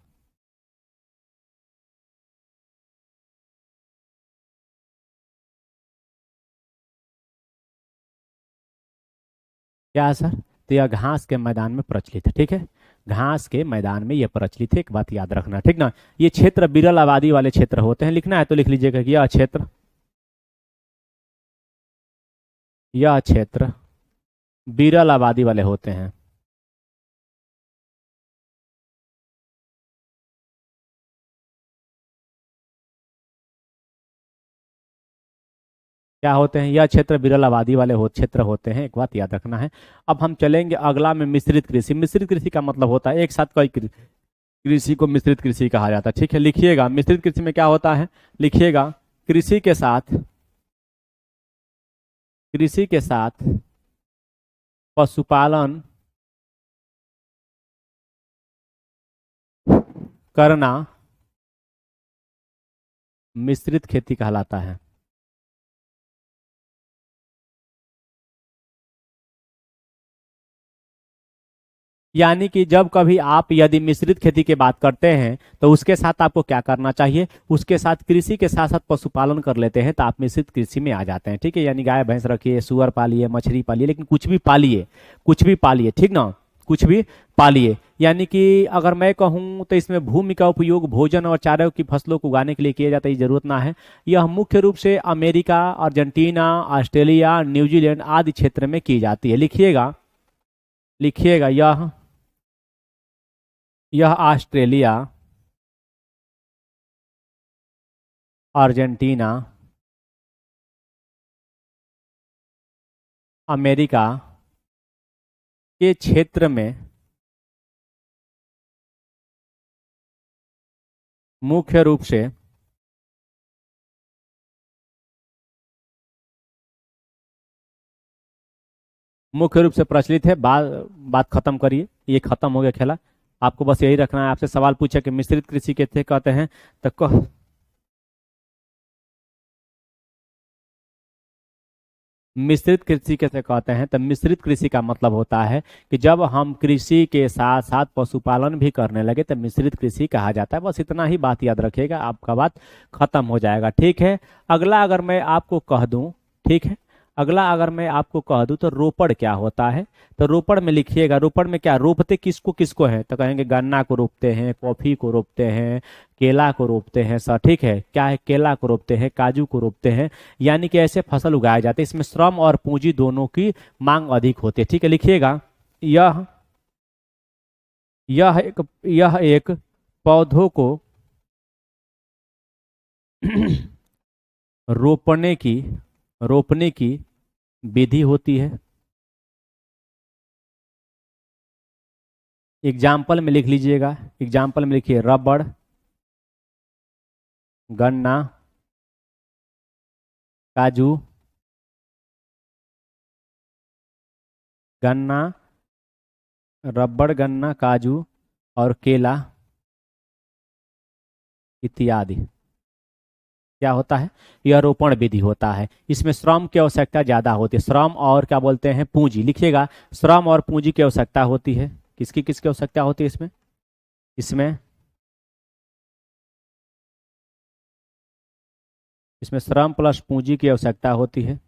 क्या सर, तो यह घास के मैदान में प्रचलित है, ठीक है। घास के मैदान में यह प्रचलित है, एक बात याद रखना, ठीक ना। ये क्षेत्र विरल आबादी वाले क्षेत्र होते हैं। लिखना है तो लिख लीजिएगा कि यह क्षेत्र विरल आबादी वाले होते हैं। क्या होते हैं? यह क्षेत्र विरल आबादी वाले क्षेत्र होते हैं, एक बात याद रखना है। अब हम चलेंगे अगला में मिश्रित कृषि। मिश्रित कृषि का मतलब होता है एक साथ कई कृषि को मिश्रित कृषि कहा जाता है। ठीक है, लिखिएगा मिश्रित कृषि में क्या होता है, लिखिएगा कृषि के साथ, कृषि के साथ पशुपालन करना मिश्रित खेती कहलाता है। यानी कि जब कभी आप यदि मिश्रित खेती की बात करते हैं तो उसके साथ आपको क्या करना चाहिए, उसके साथ कृषि के साथ साथ पशुपालन कर लेते हैं तो आप मिश्रित कृषि में आ जाते हैं। ठीक है, यानी गाय भैंस रखिए, सुअर पालिए, मछली पालिए, लेकिन कुछ भी पालिए, कुछ भी पालिए, ठीक ना, कुछ भी पालिए। यानी कि अगर मैं कहूँ तो इसमें भूमि का उपयोग भोजन और चारे की फसलों को उगाने के लिए किया जाता है, ये जरूरत ना है। यह मुख्य रूप से अमेरिका, अर्जेंटीना, ऑस्ट्रेलिया, न्यूजीलैंड आदि क्षेत्र में की जाती है। लिखिएगा, लिखिएगा यह ऑस्ट्रेलिया, अर्जेंटीना, अमेरिका के क्षेत्र में मुख्य रूप से प्रचलित है। बात खत्म करिए, ये खत्म हो गया खेला। आपको बस यही रखना है। आपसे सवाल पूछा कि मिश्रित कृषि कैसे कहते हैं तो मिश्रित कृषि कैसे कहते हैं तो मिश्रित कृषि का मतलब होता है कि जब हम कृषि के साथ साथ पशुपालन भी करने लगे तो मिश्रित कृषि कहा जाता है। बस इतना ही बात याद रखिएगा, आपका बात खत्म हो जाएगा। ठीक है, अगला अगर मैं आपको कह दूं, ठीक है, अगला अगर मैं आपको कह दूं तो रोपड़ क्या होता है, तो रोपड़ में लिखिएगा, रोपड़ में क्या रोपते किसको किसको है, तो कहेंगे गन्ना को रोपते हैं, कॉफी को रोपते हैं, केला को रोपते हैं सर। ठीक है, क्या है, केला को रोपते हैं, काजू को रोपते हैं। यानी कि ऐसे फसल उगाए जाते हैं, इसमें श्रम और पूंजी दोनों की मांग अधिक होती है। ठीक है, लिखिएगा यह यह एक पौधों को रोपने की रोपने की विधि होती है। एग्जाम्पल में लिख लीजिएगा, एग्जाम्पल में लिखिए रबड़, गन्ना, काजू, गन्ना, रबड़, गन्ना, काजू और केला इत्यादि। क्या होता है, यह रोपण विधि होता है। इसमें श्रम की आवश्यकता ज्यादा होती है, श्रम और क्या बोलते हैं, पूंजी। लिखिएगा श्रम और पूंजी की आवश्यकता होती है। किसकी किसकी आवश्यकता होती है इसमें, इसमें इसमें श्रम प्लस पूंजी की आवश्यकता होती है।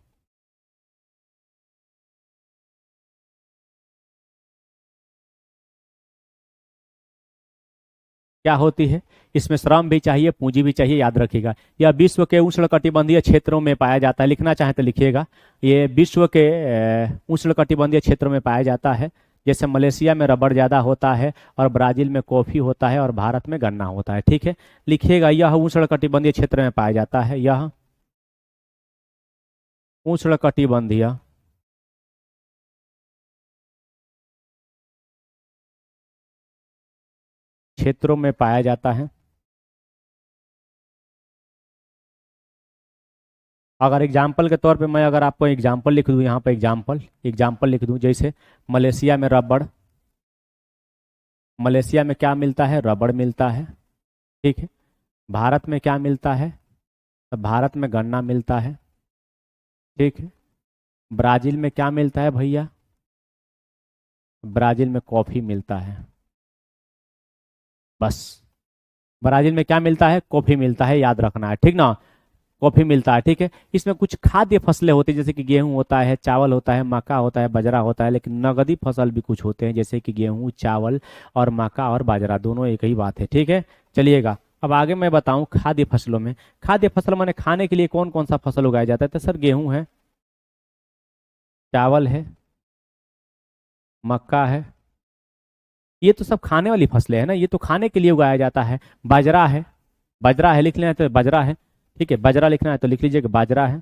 क्या होती है, इसमें श्रम भी चाहिए, पूंजी भी चाहिए, याद रखिएगा। यह विश्व के उष्णकटिबंधीय क्षेत्रों में पाया जाता है। लिखना चाहें तो लिखिएगा, ये विश्व के उष्णकटिबंधीय क्षेत्रों में पाया जाता है। जैसे मलेशिया में रबड़ ज़्यादा होता है और ब्राजील में कॉफ़ी होता है और भारत में गन्ना होता है। ठीक है, लिखिएगा यह उष्णकटिबंधीय क्षेत्र में पाया जाता है। यह उष्णकटिबंधीय क्षेत्रों में पाया जाता है। अगर एग्जाम्पल के तौर पे मैं अगर आपको एग्जाम्पल लिख दूं, यहाँ पे एग्जाम्पल एग्जाम्पल लिख दूं, जैसे मलेशिया में रबड़, मलेशिया में क्या मिलता है, रबड़ मिलता है। ठीक है, भारत में क्या मिलता है, तो भारत में गन्ना मिलता है। ठीक है, ब्राजील में क्या मिलता है भैया, ब्राजील में कॉफ़ी मिलता है। बस, ब्राजील में क्या मिलता है, कॉफ़ी मिलता है, याद रखना है। ठीक ना, कॉफी मिलता है। ठीक है, इसमें कुछ खाद्य फसलें होती है, जैसे कि गेहूं होता है, चावल होता है, मक्का होता है, बाजरा होता है। लेकिन नगदी फसल भी कुछ होते हैं, जैसे कि गेहूं, चावल और मक्का और बाजरा दोनों एक ही बात है। ठीक है, चलिएगा अब आगे मैं बताऊं खाद्य फसलों में। खाद्य फसल माने खाने के लिए कौन कौन सा फसल उगाया जाता है, तो सर गेहूं है, चावल है, मक्का है, ये तो सब खाने वाली फसलें है ना, ये तो खाने के लिए उगाया जाता है। बाजरा है, बाजरा है, लिख लेना है तो बाजरा है। ठीक है, बाजरा लिखना है तो लिख लीजिए कि बाजरा है।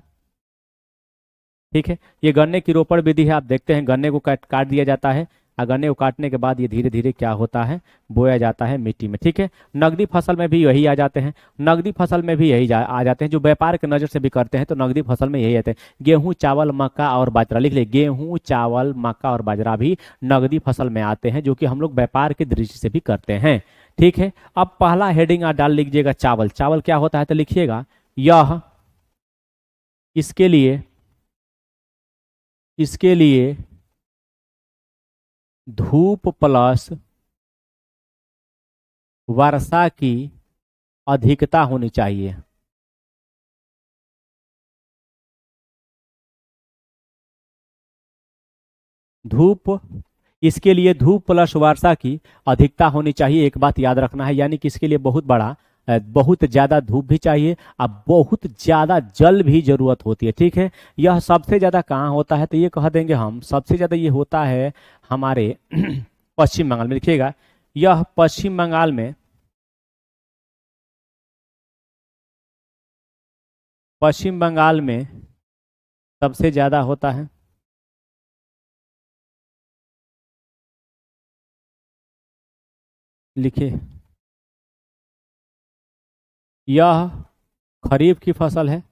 ठीक है, ये गन्ने की रोपण विधि है। आप देखते हैं गन्ने को काट काट दिया जाता है, और गन्ने को काटने के बाद ये धीरे धीरे क्या होता है, बोया जाता है मिट्टी में। ठीक है, नगदी फसल में भी यही आ जाते हैं, नगदी फसल में भी यही आ जाते हैं, जो व्यापार के नज़र से भी करते हैं तो नगदी फसल में यही आते हैं। गेहूं, चावल, मक्का और बाजरा लिख ले, गेहूं, चावल, मक्का और बाजरा भी नगदी फसल में आते हैं, जो कि हम लोग व्यापार की दृष्टि से भी करते हैं। ठीक है, अब पहला हेडिंग आप डाल लीजिएगा चावल। चावल क्या होता है तो लिखिएगा, यह इसके लिए, इसके लिए धूप प्लस वर्षा की अधिकता होनी चाहिए। धूप, इसके लिए धूप प्लस वर्षा की अधिकता होनी चाहिए। एक बात याद रखना है, यानी कि इसके लिए बहुत बड़ा बहुत ज्यादा धूप भी चाहिए, अब बहुत ज्यादा जल भी जरूरत होती है। ठीक है, यह सबसे ज्यादा कहाँ होता है तो ये कह देंगे हम, सबसे ज्यादा ये होता है हमारे पश्चिम बंगाल में। देखिएगा, यह पश्चिम बंगाल में, पश्चिम बंगाल में सबसे ज्यादा होता है। लिखिए, यह खरीफ की फसल है,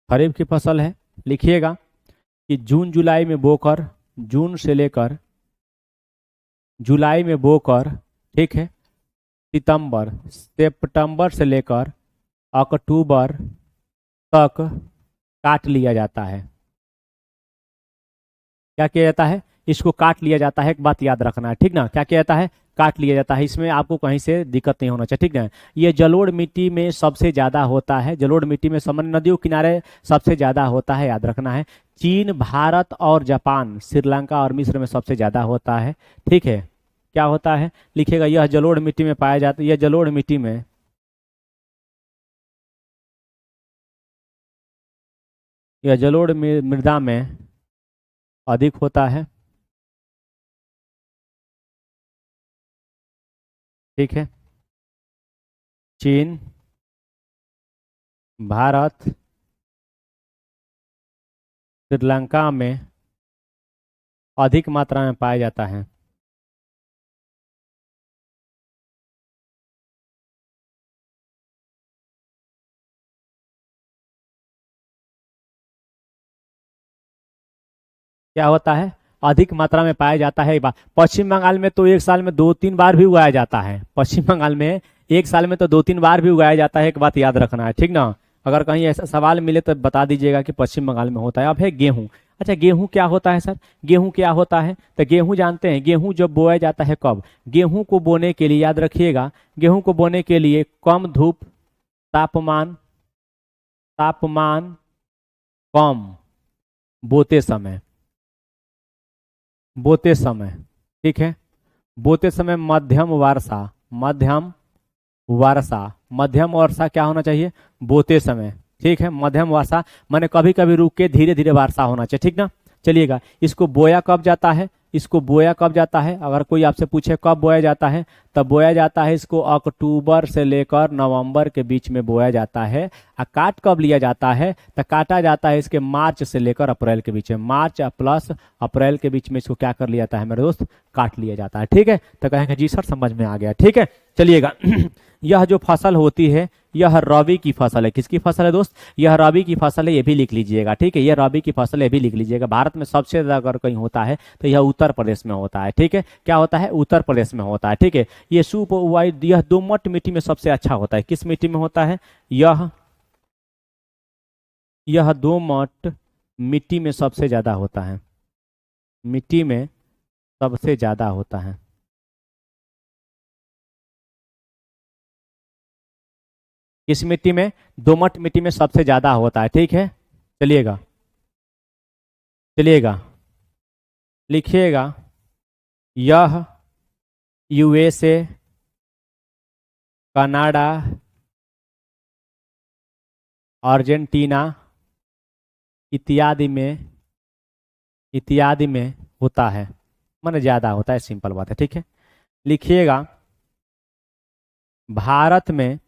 खरीफ की फसल है। लिखिएगा कि जून जुलाई में बोकर, जून से लेकर जुलाई में बोकर, ठीक है, सितंबर, सितंबर से लेकर अक्टूबर तक काट लिया जाता है। क्या किया जाता है, इसको काट लिया जाता है। एक बात याद रखना है, ठीक ना, क्या किया जाता है, काट लिया जाता है। इसमें आपको कहीं से दिक्कत नहीं होना चाहिए, ठीक ना। ये जलोढ़ मिट्टी में सबसे ज्यादा होता है, जलोढ़ मिट्टी में समन नदियों किनारे सबसे ज्यादा होता है, याद रखना है। चीन, भारत और जापान, श्रीलंका और मिस्र में सबसे ज्यादा होता है। ठीक है, क्या होता है, लिखिएगा, यह जलोढ़ मिट्टी में पाया जाता है, यह जलोढ़ मिट्टी में, यह जलोढ़ मृदा में अधिक होता है। ठीक है, चीन, भारत, श्रीलंका में अधिक मात्रा में पाया जाता है। क्या होता है, अधिक मात्रा में पाया जाता है। एक बार पश्चिम बंगाल में तो एक साल में 2-3 बार भी उगाया जाता है, पश्चिम बंगाल में एक साल में तो 2-3 बार भी उगाया जाता है। एक बात याद रखना है, ठीक ना। अगर कहीं ऐसा सवाल मिले तो बता दीजिएगा कि पश्चिम बंगाल में होता है। अब है गेहूं। अच्छा, गेहूं क्या होता है सर, गेहूं क्या होता है तो गेहूं जानते हैं, गेहूं जब बोया जाता है कब, गेहूं को बोने के लिए याद रखिएगा, गेहूं को बोने के लिए कम धूप, तापमान, तापमान कम, बोते समय, बोते समय, ठीक है, बोते समय मध्यम वर्षा, मध्यम वर्षा, मध्यम वर्षा क्या होना चाहिए, बोते समय। ठीक है, मध्यम वर्षा माने कभी कभी रुक के धीरे धीरे वर्षा होना चाहिए, ठीक ना। चलिएगा, इसको बोया कब जाता है, इसको बोया कब जाता है, अगर कोई आपसे पूछे कब बोया जाता है, तब बोया जाता है इसको अक्टूबर से लेकर नवंबर के बीच में बोया जाता है। और काट कब लिया जाता है तो काटा जाता है इसके मार्च से लेकर अप्रैल के बीच में, मार्च प्लस अप्रैल के बीच में इसको क्या कर लिया जाता है मेरे दोस्त, काट लिया जाता है। ठीक है, तो कहेंगे जी सर समझ में आ गया। ठीक है, चलिएगा यह जो फसल होती है यह रबी की फसल है। किसकी फसल है दोस्त, यह रबी की फसल है, ये भी लिख लीजिएगा। ठीक है, यह रबी की फसल है, ये भी लिख लीजिएगा। भारत में सबसे ज्यादा अगर कहीं होता है तो यह उत्तर प्रदेश में होता है। ठीक है, क्या होता है, उत्तर प्रदेश में होता है। ठीक है, ये सुप वाइट, यह दोमट मिट्टी में सबसे अच्छा होता है। किस मिट्टी में होता है, यह दोमट मिट्टी में सबसे ज्यादा होता है, मिट्टी में सबसे ज्यादा होता है। किस मिट्टी में, दोमट मिट्टी में सबसे ज्यादा होता है। ठीक है, चलिएगा, चलिएगा, लिखिएगा, यह यूएसए, कनाडा, अर्जेंटीना इत्यादि में, इत्यादि में होता है, माने ज्यादा होता है, सिंपल बात है। ठीक है, लिखिएगा भारत में,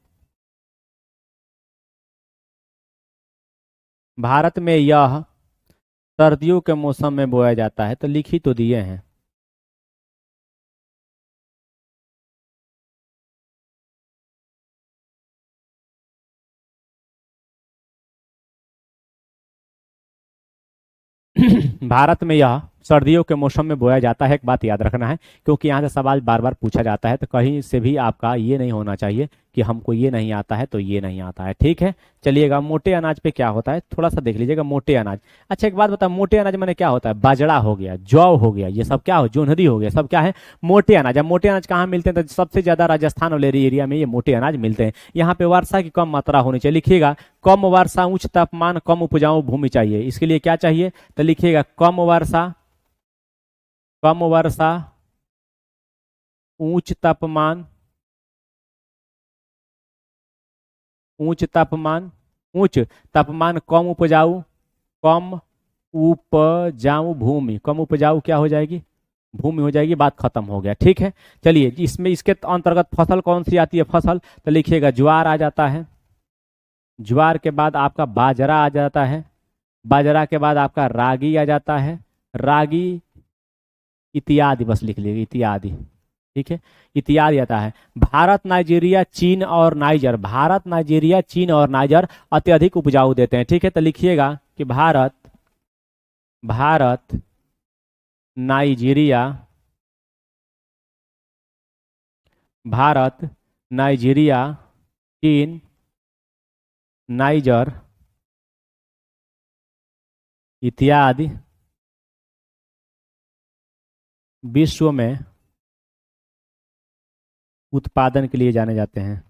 भारत में यह सर्दियों के मौसम में बोया जाता है, तो लिख ही तो दिए हैं। भारत में यह सर्दियों के मौसम में बोया जाता है, एक बात याद रखना है, क्योंकि यहाँ से सवाल बार बार पूछा जाता है, तो कहीं से भी आपका ये नहीं होना चाहिए कि हमको ये नहीं आता है तो ये नहीं आता है। ठीक है, चलिएगा मोटे अनाज पे क्या होता है थोड़ा सा देख लीजिएगा। मोटे अनाज, अच्छा एक बात बता, मोटे अनाज मैंने क्या होता है? बाजरा हो गया, जौ हो गया, ये सब क्या हो, जोन्हरी हो गया, सब क्या है? मोटे अनाज। अब मोटे अनाज कहाँ मिलते हैं? तो सबसे ज्यादा राजस्थान और एरिया में ये मोटे अनाज मिलते हैं। यहाँ पे वर्षा की कम मात्रा होनी चाहिए, लिखिएगा कम वर्षा, उच्च तापमान, कम उपजाऊ भूमि चाहिए। इसके लिए क्या चाहिए? तो लिखिएगा कम वर्षा, कम वर्षा, उच्च तापमान, उच्च तापमान, उच्च तापमान, कम उपजाऊ, कम उपजाऊ भूमि, कम उपजाऊ क्या हो जाएगी? भूमि हो जाएगी, बात खत्म हो गया। ठीक है, चलिए इसमें इसके अंतर्गत फसल कौन सी आती है? फसल तो लिखिएगा ज्वार आ जाता है, ज्वार के बाद आपका बाजरा आ जाता है, बाजरा के बाद आपका रागी आ जाता है, रागी इत्यादि, बस लिख लीजिए इत्यादि। ठीक है, इत्यादि आता है। भारत, नाइजीरिया, चीन और नाइजर, भारत, नाइजीरिया, चीन और नाइजर अत्यधिक उपजाऊ देते हैं। ठीक है, तो लिखिएगा कि भारत, भारत, नाइजीरिया, भारत, नाइजीरिया, चीन, नाइजर इत्यादि विश्व में उत्पादन के लिए जाने जाते हैं।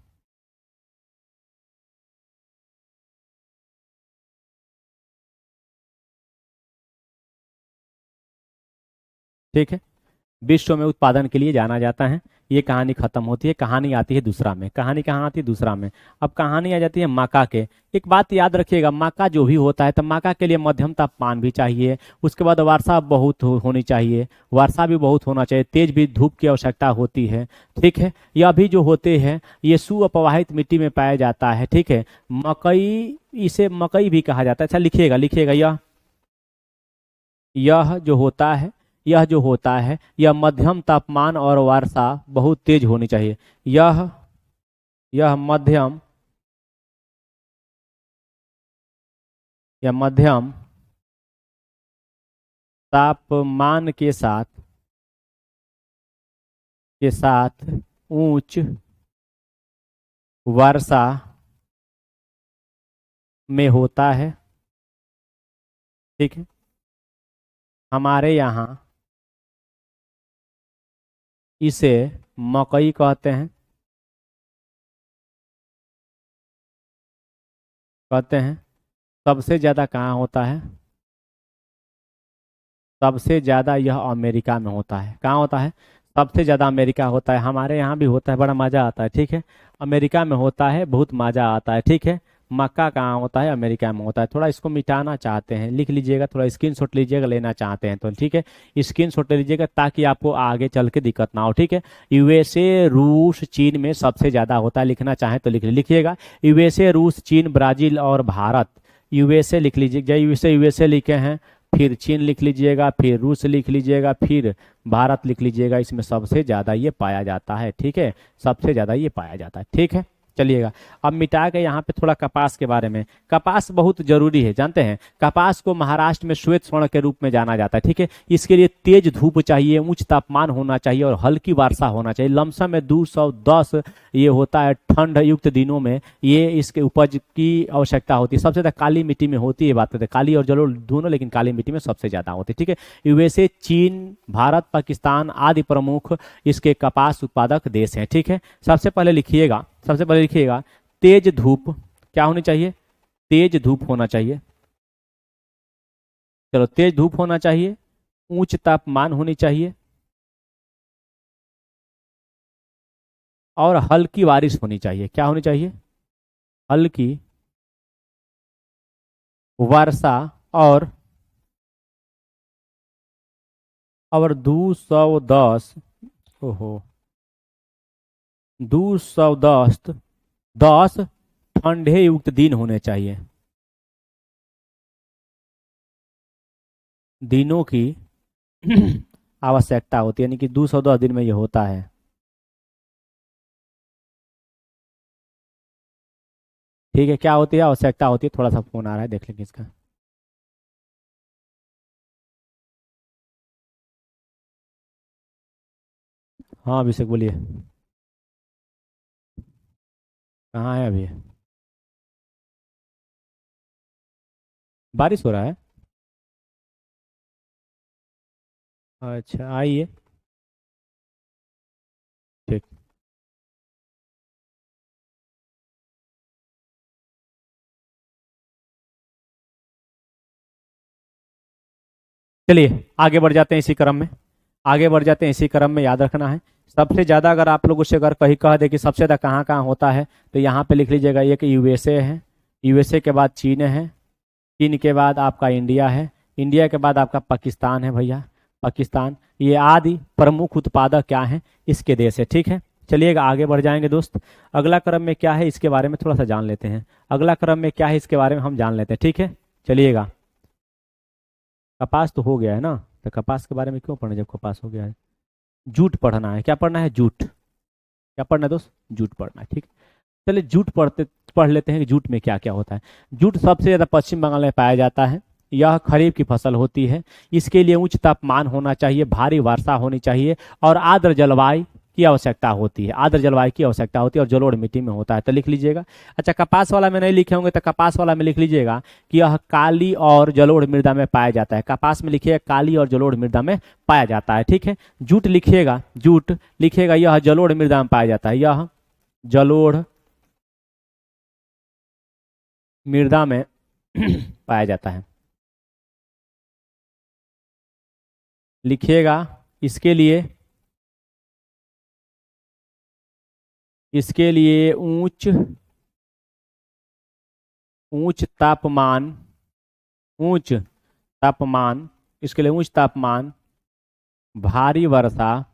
ठीक है, विश्व में उत्पादन के लिए जाना जाता है। ये कहानी खत्म होती है, कहानी आती है दूसरा में। कहानी कहाँ आती है? दूसरा में। अब कहानी आ जाती है मक्का के। एक बात याद रखिएगा, मक्का जो भी होता है तो मक्का के लिए मध्यम तापमान भी चाहिए, उसके बाद वर्षा बहुत होनी चाहिए, वर्षा भी बहुत होना चाहिए, तेज भी धूप की आवश्यकता होती है। ठीक है, यह भी जो होते हैं ये सुअपवाहित मिट्टी में पाया जाता है। ठीक है, मकई, इसे मकई भी कहा जाता है। अच्छा लिखिएगा, लिखिएगा यह जो होता है, यह जो होता है यह मध्यम तापमान और वर्षा बहुत तेज होनी चाहिए। यह मध्यम, यह मध्यम तापमान के साथ उच्च वर्षा में होता है। ठीक है, हमारे यहाँ इसे मकई कहते हैं, कहते हैं। सबसे ज्यादा कहाँ होता है? सबसे ज्यादा यह अमेरिका में होता है। कहाँ होता है? सबसे ज्यादा अमेरिका होता है। हमारे यहाँ भी होता है, बड़ा मजा आता है। ठीक है, अमेरिका में होता है, बहुत मजा आता है। ठीक है, मक्का कहाँ होता है? अमेरिका में होता है। थोड़ा इसको मिटाना चाहते हैं, लिख लीजिएगा, थोड़ा स्क्रीनशॉट लीजिएगा, लेना चाहते हैं तो ठीक है, स्क्रीनशॉट ले लीजिएगा ताकि आपको आगे चल के दिक्कत ना हो। ठीक है, यूएसए, रूस, चीन में सबसे ज्यादा होता है, लिखना चाहें तो लिखिएगा यूएसए, रूस, चीन, ब्राजील और भारत। यूएसए लिख लीजिएगा, यूएसए यूएसए लिखे हैं, फिर चीन लिख लीजिएगा, फिर रूस लिख लीजिएगा, फिर भारत लिख लीजिएगा। इसमें सबसे ज्यादा ये पाया जाता है। ठीक है, सबसे ज्यादा ये पाया जाता है। ठीक है, चलिएगा अब मिटा के यहाँ पे थोड़ा कपास के बारे में। कपास बहुत जरूरी है, जानते हैं कपास को महाराष्ट्र में श्वेत स्वर्ण के रूप में जाना जाता है। ठीक है, इसके लिए तेज धूप चाहिए, उच्च तापमान होना चाहिए और हल्की वर्षा होना चाहिए। लमसम में 210 ये होता है ठंड युक्त दिनों में, ये इसके उपज की आवश्यकता होती है। सबसे ज्यादा काली मिट्टी में होती है, बात करते हैं काली और जलोढ़ दोनों, लेकिन काली मिट्टी में सबसे ज्यादा होती है। ठीक है, यूएसए, चीन, भारत, पाकिस्तान आदि प्रमुख इसके कपास उत्पादक देश हैं। ठीक है, सबसे पहले लिखिएगा, सबसे पहले लिखिएगा तेज धूप क्या होनी चाहिए? तेज धूप होना चाहिए। चलो, तेज धूप होना चाहिए, उच्च तापमान होनी चाहिए और हल्की बारिश होनी चाहिए। क्या होनी चाहिए? हल्की वर्षा और 210, ओहो 210 ठंडे युक्त दिन होने चाहिए। दिनों की आवश्यकता होती है, यानी कि 210 दिन में ये होता है। ठीक है, क्या होती है आवश्यकता होती है, थोड़ा सा फोन आ रहा है, देख लेंगे इसका। हाँ अभिषेक बोलिए, कहाँ है अभी? बारिश हो रहा है? अच्छा आइए। ठीक, चलिए आगे बढ़ जाते हैं इसी क्रम में। आगे बढ़ जाते हैं इसी क्रम में, याद रखना है सबसे ज़्यादा, अगर आप लोग उससे अगर कहीं कह दे कि सबसे ज़्यादा कहाँ कहाँ होता है, तो यहाँ पे लिख लीजिएगा, एक यूएसए है, यूएसए के बाद चीन है, चीन के बाद आपका इंडिया है, इंडिया के बाद आपका पाकिस्तान है भैया, पाकिस्तान। ये आदि प्रमुख उत्पादक क्या हैं, इसके देश है। ठीक है, चलिएगा आगे बढ़ जाएंगे दोस्त। अगला क्रम में क्या है इसके बारे में थोड़ा सा जान लेते हैं, अगला क्रम में क्या है इसके बारे में हम जान लेते हैं। ठीक है, चलिएगा। कपास तो हो गया है ना, तो कपास के बारे में क्यों पढ़ना जब कपास हो गया है? जूट पढ़ना है, क्या पढ़ना है? जूट। क्या पढ़ना है दोस्त? जूट पढ़ना है। ठीक है, चलिए जूट पढ़ लेते हैं कि जूट में क्या क्या होता है। जूट सबसे ज़्यादा पश्चिम बंगाल में पाया जाता है। यह खरीफ की फसल होती है। इसके लिए उच्च तापमान होना चाहिए, भारी वर्षा होनी चाहिए और आर्द्र जलवायु की आवश्यकता होती है, आर्द्र जलवायु की आवश्यकता होती है और जलोढ़ मिट्टी में होता है, तो लिख लीजिएगा। अच्छा कपास वाला में नहीं लिखे होंगे तो कपास वाला में लिख लीजिएगा कि यह काली और जलोढ़ मृदा में पाया जाता है। कपास में लिखिएगा काली और जलोढ़ मृदा में पाया जाता है। ठीक है, जूट लिखिएगा, जूट लिखिएगा यह जलोढ़ मृदा में पाया जाता है, यह जलोढ़ मृदा में पाया जाता है। लिखिएगा इसके लिए, इसके लिए उच्च तापमान, उच्च तापमान, इसके लिए उच्च तापमान, भारी वर्षा,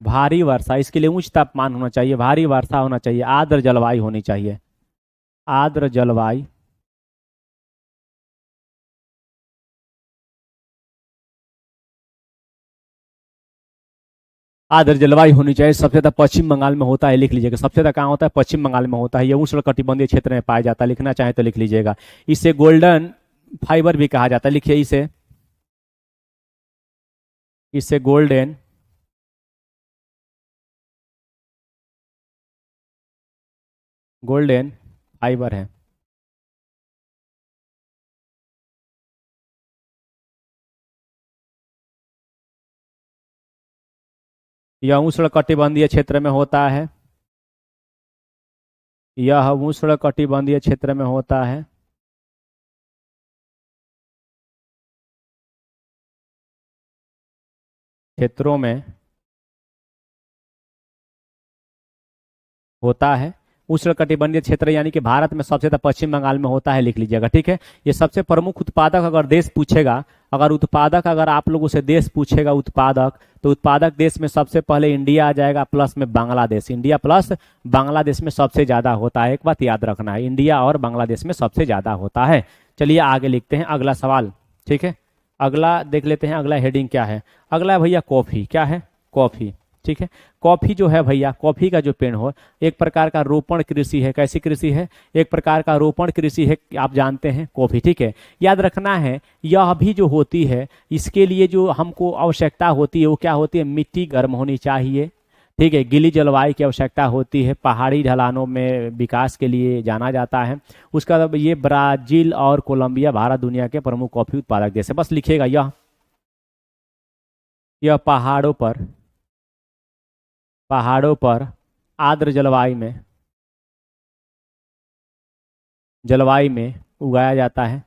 भारी वर्षा, इसके लिए उच्च तापमान होना चाहिए, भारी वर्षा होना चाहिए, आर्द्र जलवायु होनी चाहिए, आर्द्र जलवायु, आर्द्र जलवायु होनी चाहिए। सबसे ज्यादा पश्चिम बंगाल में होता है, लिख लीजिएगा। सबसे ज्यादा कहाँ होता है? पश्चिम बंगाल में होता है। ये उष्णकटिबंधीय क्षेत्र में पाया जाता है, लिखना चाहे तो लिख लीजिएगा। इसे गोल्डन फाइबर भी कहा जाता है, लिखिए इसे, इसे गोल्डन गोल्डन फाइबर है। यह उष्णकटिबंधीय क्षेत्र में होता है, यह उष्णकटिबंधीय क्षेत्र में होता है। क्षेत्रों में होता है, उष्णकटिबंधीय क्षेत्र यानी कि भारत में सबसे ज्यादा पश्चिम बंगाल में होता है, लिख लीजिएगा। ठीक है, ये सबसे प्रमुख उत्पादक अगर देश पूछेगा, अगर उत्पादक, अगर आप लोगों से देश पूछेगा उत्पादक, तो उत्पादक देश में सबसे पहले इंडिया आ जाएगा, प्लस में बांग्लादेश। इंडिया प्लस बांग्लादेश में सबसे ज्यादा होता है, एक बात याद रखना है, इंडिया और बांग्लादेश में सबसे ज्यादा होता है। चलिए आगे लिखते हैं अगला सवाल। ठीक है, अगला देख लेते हैं, अगला हेडिंग क्या है? अगला है भैया कॉफी। क्या है? कॉफी। ठीक है, कॉफी जो है भैया, कॉफी का जो पेड़ हो, एक प्रकार का रोपण कृषि है। कैसी कृषि है? एक प्रकार का रोपण कृषि है, आप जानते हैं कॉफी। ठीक है, याद रखना है यह भी जो होती है, इसके लिए जो हमको आवश्यकता होती है वो क्या होती है? मिट्टी गर्म होनी चाहिए। ठीक है, गीली जलवायु की आवश्यकता होती है, पहाड़ी ढलानों में विकास के लिए जाना जाता है। उसका मतलब ये ब्राजील और कोलंबिया, भारत दुनिया के प्रमुख कॉफी उत्पादक देश है। बस लिखिएगा यह पहाड़ों पर, पहाड़ों पर आर्द्र जलवायु में उगाया जाता है।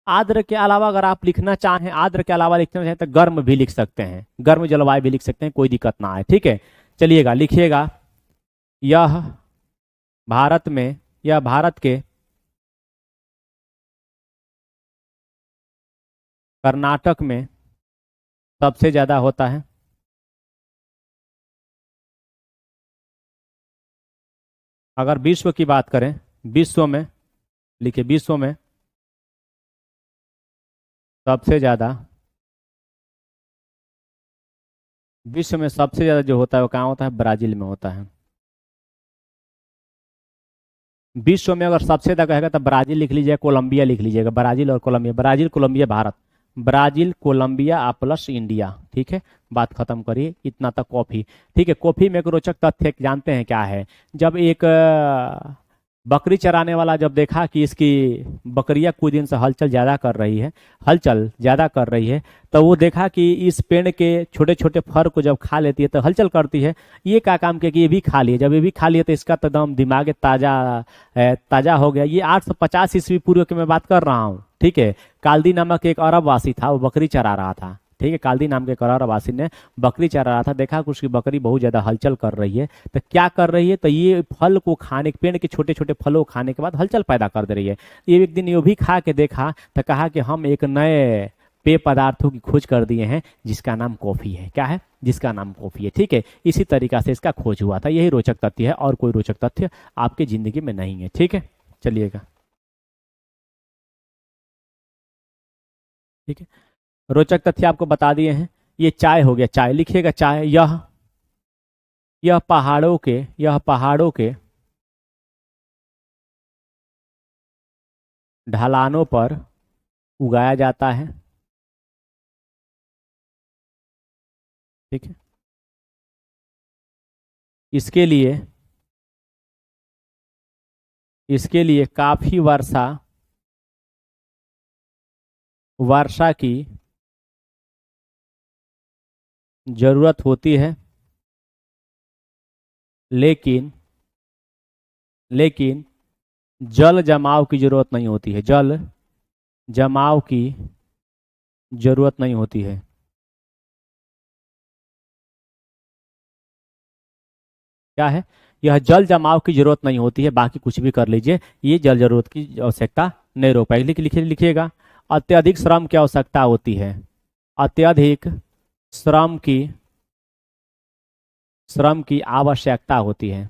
आर्द्र के अलावा अगर आप लिखना चाहें, आर्द्र के अलावा लिखना चाहें तो गर्म भी लिख सकते हैं, गर्म जलवायु भी लिख सकते हैं, कोई दिक्कत ना है। ठीक है, चलिएगा लिखिएगा यह भारत में या भारत के कर्नाटक में सबसे ज्यादा होता है। अगर विश्व की बात करें, विश्व में, लिखिए विश्व में सबसे ज्यादा, विश्व में सबसे ज्यादा जो होता है वो कहाँ होता है? ब्राजील में होता है। विश्व में अगर सबसे ज्यादा कहेगा तो ब्राजील लिख लीजिएगा, कोलंबिया लिख लीजिएगा। ब्राजील और Colombia, Brazil Colombia Bharat, Brazil Colombia आ प्लस इंडिया। ठीक है, बात खत्म करिए, इतना तक कॉफी। ठीक है, कॉफी में एक रोचक तथ्य जानते हैं क्या है? जब एक बकरी चराने वाला जब देखा कि इसकी बकरियां कुछ दिन से हलचल ज्यादा कर रही है, हलचल ज्यादा कर रही है, तो वो देखा कि इस पेड़ के छोटे छोटे फर को जब खा लेती है तो हलचल करती है। ये क्या काम किया कि ये भी खा लिए, जब ये भी खा लिए तो इसका तो एकदम दिमाग ताजा ताजा हो गया। ये 850 ईस्वी पूर्व की मैं बात कर रहा हूँ। ठीक है, काल्दी नामक एक अरबवासी था, वो बकरी चरा रहा था। ठीक है, काल्दी नाम के एक अरबवासी ने बकरी चरा रहा था, देखा कि उसकी बकरी बहुत ज्यादा हलचल कर रही है। तो क्या कर रही है? तो ये फल को खाने, पेड़ के छोटे छोटे फलों को खाने के बाद हलचल पैदा कर दे रही है। ये एक दिन ये भी खा के देखा तो कहा कि हम एक नए पेय पदार्थों की खोज कर दिए हैं जिसका नाम कॉफी है। क्या है? जिसका नाम कॉफी है। ठीक है, इसी तरीका से इसका खोज हुआ था। यही रोचक तथ्य है, और कोई रोचक तथ्य आपकी जिंदगी में नहीं है। ठीक है, चलिएगा। ठीक है, रोचक तथ्य आपको बता दिए हैं। ये चाय हो गया, चाय लिखिएगा। चाय, यह पहाड़ों के ढलानों पर उगाया जाता है। ठीक है, इसके लिए इसके लिए काफी वर्षा वर्षा की जरूरत होती है, लेकिन लेकिन जल जमाव की जरूरत नहीं होती है। जल जमाव की जरूरत नहीं होती है। क्या है? यह जल जमाव की जरूरत नहीं होती है, बाकी कुछ भी कर लीजिए, ये जल जरूरत की आवश्यकता नहीं रोक पाएगी। लिखिएगा, अत्यधिक श्रम की आवश्यकता होती है। अत्यधिक श्रम की आवश्यकता होती है।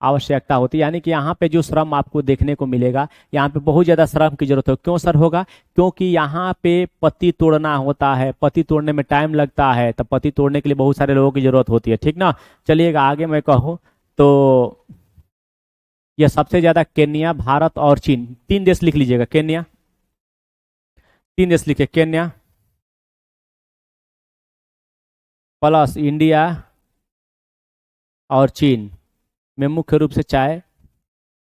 आवश्यकता होती है, यानी कि यहाँ पे जो श्रम आपको देखने को मिलेगा, यहाँ पे बहुत ज्यादा श्रम की जरूरत है। क्यों सर होगा? क्योंकि यहाँ पे पत्ती तोड़ना होता है, पत्ती तोड़ने में टाइम लगता है, तो पत्ती तोड़ने के लिए बहुत सारे लोगों की जरूरत होती है। ठीक ना? चलिएगा आगे मैं कहूँ तो यह सबसे ज्यादा केन्या, भारत और चीन, तीन देश लिख लीजिएगा। केन्या, तीन देश लिखे, केन्या प्लस इंडिया और चीन में मुख्य रूप से चाय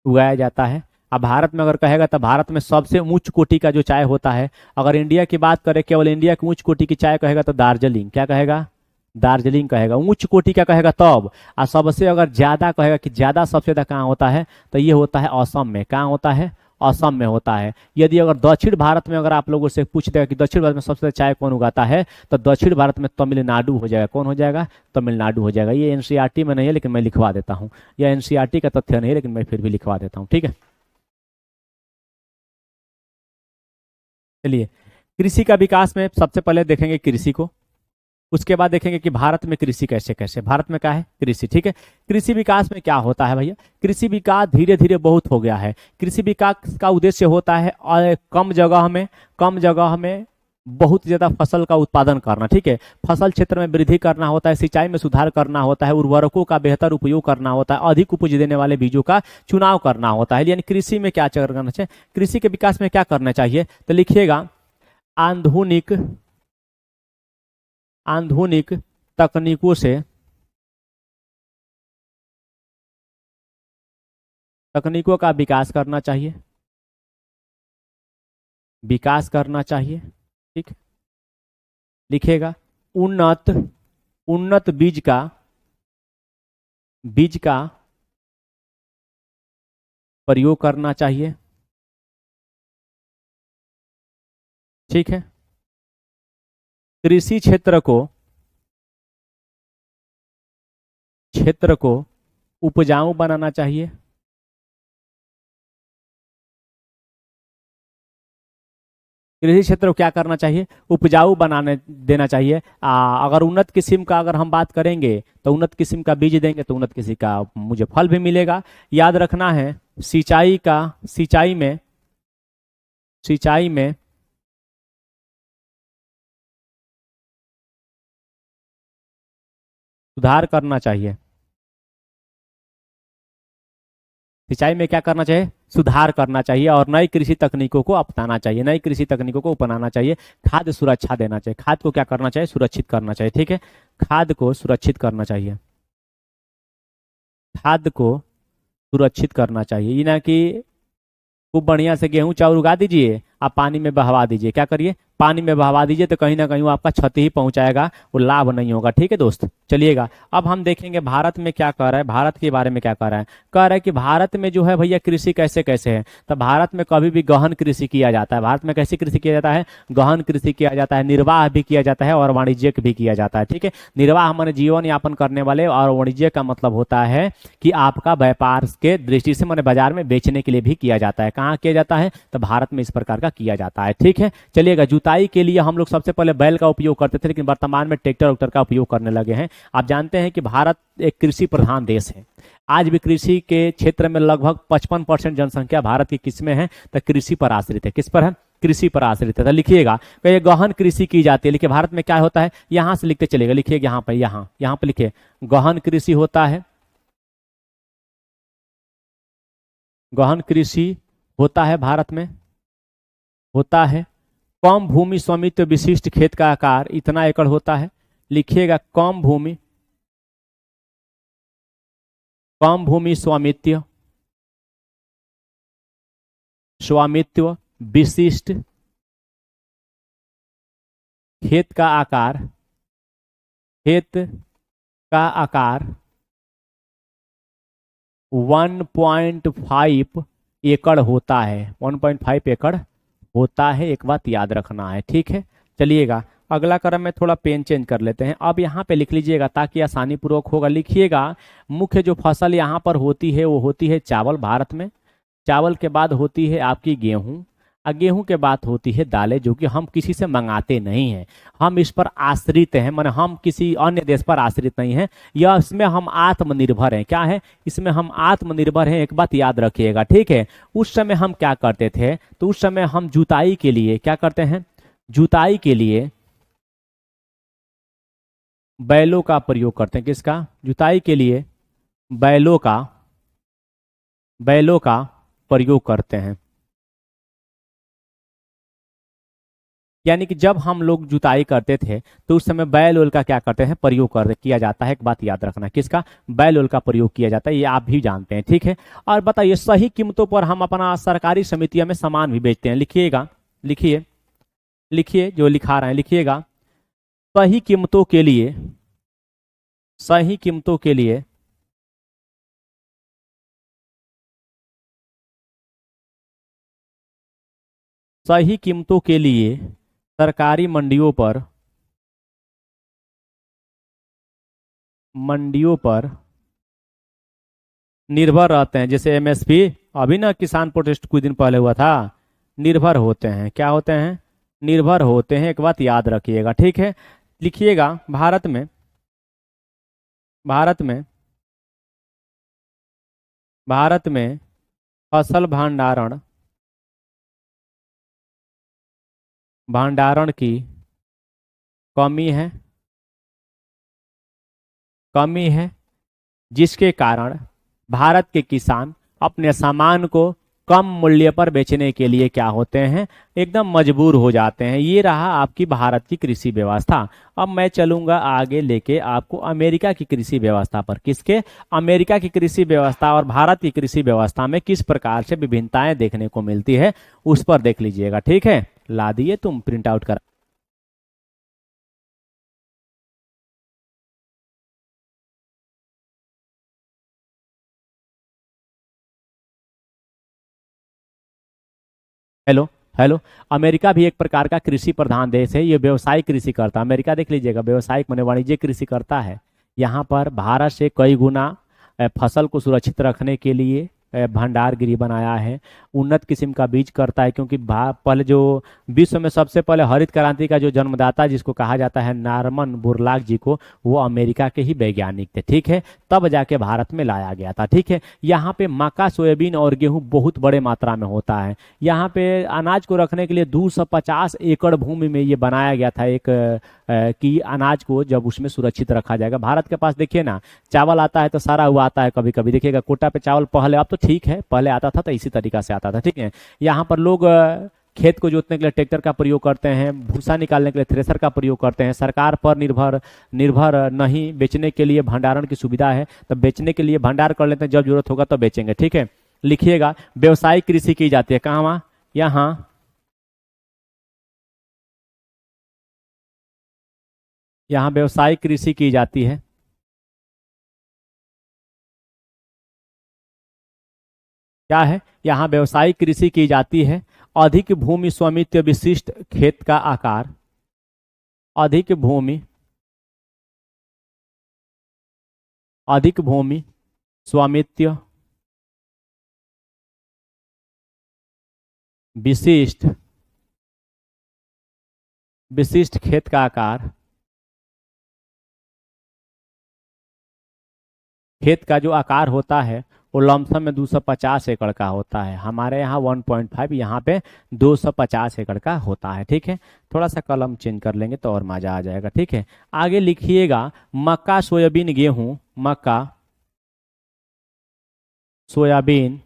उगाया जाता है। अब भारत में अगर कहेगा तो भारत में सबसे उच्च कोटि का जो चाय होता है, अगर इंडिया की बात करें, केवल इंडिया की उच्च कोटि की चाय कहेगा तो दार्जिलिंग। क्या कहेगा? दार्जिलिंग कहेगा। उच्च कोटि का कहेगा तब। और सबसे अगर ज्यादा कहेगा कि ज्यादा सबसे ज्यादा कहाँ होता है, तो ये होता है असम में। कहाँ होता है? असम में होता है। यदि अगर दक्षिण भारत में अगर आप लोगों से पूछ देगा कि दक्षिण भारत में सबसे ज्यादा चाय कौन उगाता है, तो दक्षिण भारत में तमिलनाडु हो जाएगा। कौन हो जाएगा? तमिलनाडु हो जाएगा। ये एनसीईआरटी में नहीं है, लेकिन मैं लिखवा देता हूँ। यह एनसीईआरटी का तथ्य नहीं है, लेकिन मैं फिर भी लिखवा देता हूँ। ठीक है, चलिए। कृषि का विकास में सबसे पहले देखेंगे कृषि को, उसके बाद देखेंगे कि भारत में कृषि कैसे कैसे, भारत में क्या है? कृषि। ठीक है, कृषि विकास में क्या होता है भैया? कृषि विकास धीरे धीरे बहुत हो गया है। कृषि विकास का उद्देश्य होता है और कम जगह में बहुत ज्यादा फसल का उत्पादन करना। ठीक है, फसल क्षेत्र में वृद्धि करना होता है, सिंचाई में सुधार करना होता है, उर्वरकों का बेहतर उपयोग करना होता है, अधिक उपज देने वाले बीजों का चुनाव करना होता है। यानी कृषि में क्या करना चाहिए? कृषि के विकास में क्या करना चाहिए? तो लिखिएगा, आधुनिक आधुनिक तकनीकों से तकनीकों का विकास करना चाहिए, विकास करना चाहिए। ठीक, लिखेगा, उन्नत उन्नत बीज का प्रयोग करना चाहिए। ठीक है, कृषि क्षेत्र को क्षेत्र को उपजाऊ बनाना चाहिए। कृषि क्षेत्र को क्या करना चाहिए? उपजाऊ बनाने देना चाहिए। अगर उन्नत किस्म का अगर हम बात करेंगे तो उन्नत किस्म का बीज देंगे तो उन्नत किस्म का मुझे फल भी मिलेगा। याद रखना है सिंचाई में सुधार करना चाहिए। सिंचाई में क्या करना चाहिए? सुधार करना चाहिए और नई कृषि तकनीकों को अपनाना चाहिए, नई कृषि तकनीकों को अपनाना चाहिए। खाद्य सुरक्षा देना चाहिए, खाद को क्या करना चाहिए? सुरक्षित करना चाहिए। ठीक है, खाद को सुरक्षित करना चाहिए, खाद को सुरक्षित करना चाहिए। ये ना कि खूब बढ़िया से गेहूं चावल उगा दीजिए, आप पानी में बहवा दीजिए। क्या करिए? पानी में बहवा दीजिए, तो कहीं ना कहीं वो आपका क्षति ही पहुंचाएगा, वो लाभ नहीं होगा। ठीक है दोस्त, चलिएगा अब हम देखेंगे भारत में क्या कर रहा है, भारत के बारे में क्या कर रहा है। कह रहा है कि भारत में जो है भैया कृषि कैसे कैसे है। तो भारत में कभी भी गहन कृषि किया जाता है। भारत में कैसी कृषि किया जाता है? गहन कृषि किया जाता है, निर्वाह भी किया जाता है और वाणिज्यिक भी किया जाता है। ठीक है, निर्वाह माने जीवन यापन करने वाले, और वाणिज्य का मतलब होता है कि आपका व्यापार के दृष्टि से माने बाजार में बेचने के लिए भी किया जाता है। कहाँ किया जाता है? तो भारत में इस प्रकार का किया जाता है। ठीक है, चलिएगा जुताई के लिए हम लोग सबसे पहले बैल का उपयोग करते थे, लेकिन वर्तमान में ट्रैक्टर उक्टर का उपयोग करने लगे हैं। आप जानते हैं कि भारत एक कृषि प्रधान देश है। आज भी कृषि के क्षेत्र में लगभग 55% जनसंख्या भारत की किस में है? तो कृषि पर आश्रित है। किस पर है? कृषि पर आश्रित है। तो लिखिएगा ये गहन कृषि की जाती है। लिखिए भारत में क्या होता है, यहां से लिखते चलेगा। लिखिए यहाँ पर, यहाँ पर लिखिए गहन कृषि होता है, गहन कृषि होता है भारत में, होता है। कम भूमि स्वामित्व विशिष्ट खेत का आकार इतना एकड़ होता है। लिखिएगा कम भूमि स्वामित्व विशिष्ट खेत का आकार 1.5 एकड़ होता है। 1.5 एकड़ होता है, एक बात याद रखना है। ठीक है, चलिएगा अगला क्रम में थोड़ा पेन चेंज कर लेते हैं। अब यहाँ पे लिख लीजिएगा ताकि आसानी पूर्वक होगा। लिखिएगा मुख्य जो फसल यहाँ पर होती है वो होती है चावल। भारत में चावल के बाद होती है आपकी गेहूं, और गेहूं के बाद होती है दालें, जो कि हम किसी से मंगाते नहीं हैं, हम इस पर आश्रित हैं, माने हम किसी अन्य देश पर आश्रित नहीं हैं। यह इसमें हम आत्मनिर्भर हैं। क्या है? इसमें हम आत्मनिर्भर हैं, एक बात याद रखिएगा। ठीक है, उस समय हम क्या करते थे? तो उस समय हम जुताई के लिए क्या करते हैं? जुताई के लिए बैलों का प्रयोग करते हैं। किसका? जुताई के लिए बैलों का प्रयोग करते हैं। यानी कि जब हम लोग जुताई करते थे तो उस समय बैल ओल का क्या करते हैं? प्रयोग किया जाता है। एक बात याद रखना, किसका? बैल ओल का प्रयोग किया जाता है, ये आप भी जानते हैं। ठीक है, और बताइए सही कीमतों पर हम अपना सरकारी समितियों में सामान भी बेचते हैं। लिखिएगा, लिखिए जो लिखा रहे हैं, लिखिएगा सही कीमतों के लिए सही कीमतों के लिए सरकारी मंडियों पर निर्भर रहते हैं। जैसे एमएसपी, अभी ना किसान प्रोटेस्ट कुछ दिन पहले हुआ था, निर्भर होते हैं। क्या होते हैं? निर्भर होते हैं, एक बात याद रखिएगा। ठीक है, लिखिएगा भारत में फसल भंडारण की कमी है, जिसके कारण भारत के किसान अपने सामान को कम मूल्य पर बेचने के लिए क्या होते हैं? एकदम मजबूर हो जाते हैं। ये रहा आपकी भारत की कृषि व्यवस्था। अब मैं चलूंगा आगे लेके आपको अमेरिका की कृषि व्यवस्था पर। किसके? अमेरिका की कृषि व्यवस्था और भारत की कृषि व्यवस्था में किस प्रकार से विभिन्नताएं देखने को मिलती है, उस पर देख लीजिएगा। ठीक है, ला दिए तुम प्रिंट आउट कर। Hello, hello. अमेरिका भी एक प्रकार का कृषि प्रधान देश है, ये व्यवसायिक कृषि करता है। अमेरिका देख लीजिएगा, व्यवसायिक माने वाणिज्यिक कृषि करता है। यहाँ पर भारत से कई गुना फसल को सुरक्षित रखने के लिए भंडार गृह बनाया है। उन्नत किस्म का बीज करता है, क्योंकि पहले जो विश्व में सबसे पहले हरित क्रांति का जो जन्मदाता जिसको कहा जाता है नॉर्मन बोरलॉग जी को, वो अमेरिका के ही वैज्ञानिक थे। ठीक है, तब जाके भारत में लाया गया था। ठीक है, यहाँ पे मक्का, सोयाबीन और गेहूं बहुत बड़े मात्रा में होता है। यहाँ पे अनाज को रखने के लिए 250 एकड़ भूमि में ये बनाया गया था एक कि अनाज को जब उसमें सुरक्षित रखा जाएगा। भारत के पास देखिए ना, चावल आता है तो सारा हुआ आता है, कभी कभी देखिएगा कोटा पे चावल पहले, अब तो ठीक है, पहले आता था तो इसी तरीका से आता था। ठीक है, यहाँ पर लोग खेत को जोतने के लिए ट्रैक्टर का प्रयोग करते हैं, भूसा निकालने के लिए थ्रेसर का प्रयोग करते हैं। सरकार पर निर्भर निर्भर नहीं, बेचने के लिए भंडारण की सुविधा है, तो बेचने के लिए भंडार कर लेते हैं, जब जरूरत होगा तो बेचेंगे। ठीक है, लिखिएगा व्यवसायिक कृषि की जाती है। कहाँ? यहाँ यहाँ व्यवसायिक कृषि की जाती है। क्या है? यहाँ व्यवसायिक कृषि की जाती है। अधिक भूमि स्वामित्व विशिष्ट खेत का आकार, अधिक भूमि स्वामित्व विशिष्ट विशिष्ट खेत का आकार, खेत का जो आकार होता है वो लमसम में 250 एकड़ का होता है। हमारे यहाँ 1.5, यहाँ पे 250 एकड़ का होता है। ठीक है, थोड़ा सा कलम चेंज कर लेंगे तो और मजा आ जाएगा। ठीक है, आगे लिखिएगा मक्का, सोयाबीन, गेहूं, मक्का, सोयाबीन,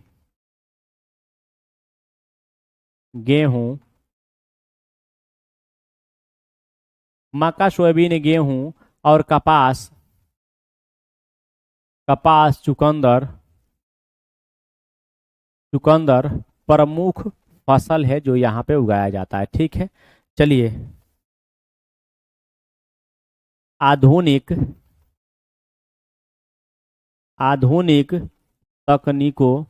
गेहूं, मक्का, सोयाबीन, गेहूं और कपास, चुकंदर प्रमुख फसल है जो यहाँ पे उगाया जाता है। ठीक है, चलिए आधुनिक तकनीकों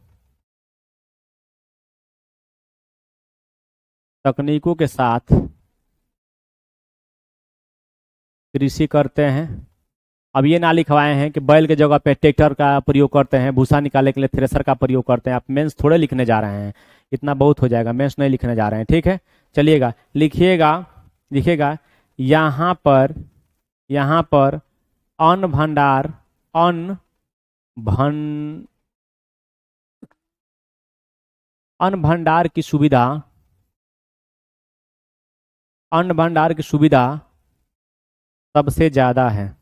के साथ कृषि करते हैं। अब ये ना लिखवाए हैं कि बैल के जगह पे ट्रैक्टर का प्रयोग करते हैं, भूसा निकालने के लिए थ्रेसर का प्रयोग करते हैं। आप मेंस थोड़े लिखने जा रहे हैं, इतना बहुत हो जाएगा, मेंस नहीं लिखने जा रहे हैं। ठीक है, चलिएगा लिखिएगा यहाँ पर अन्न भंडार की सुविधा सबसे ज्यादा है,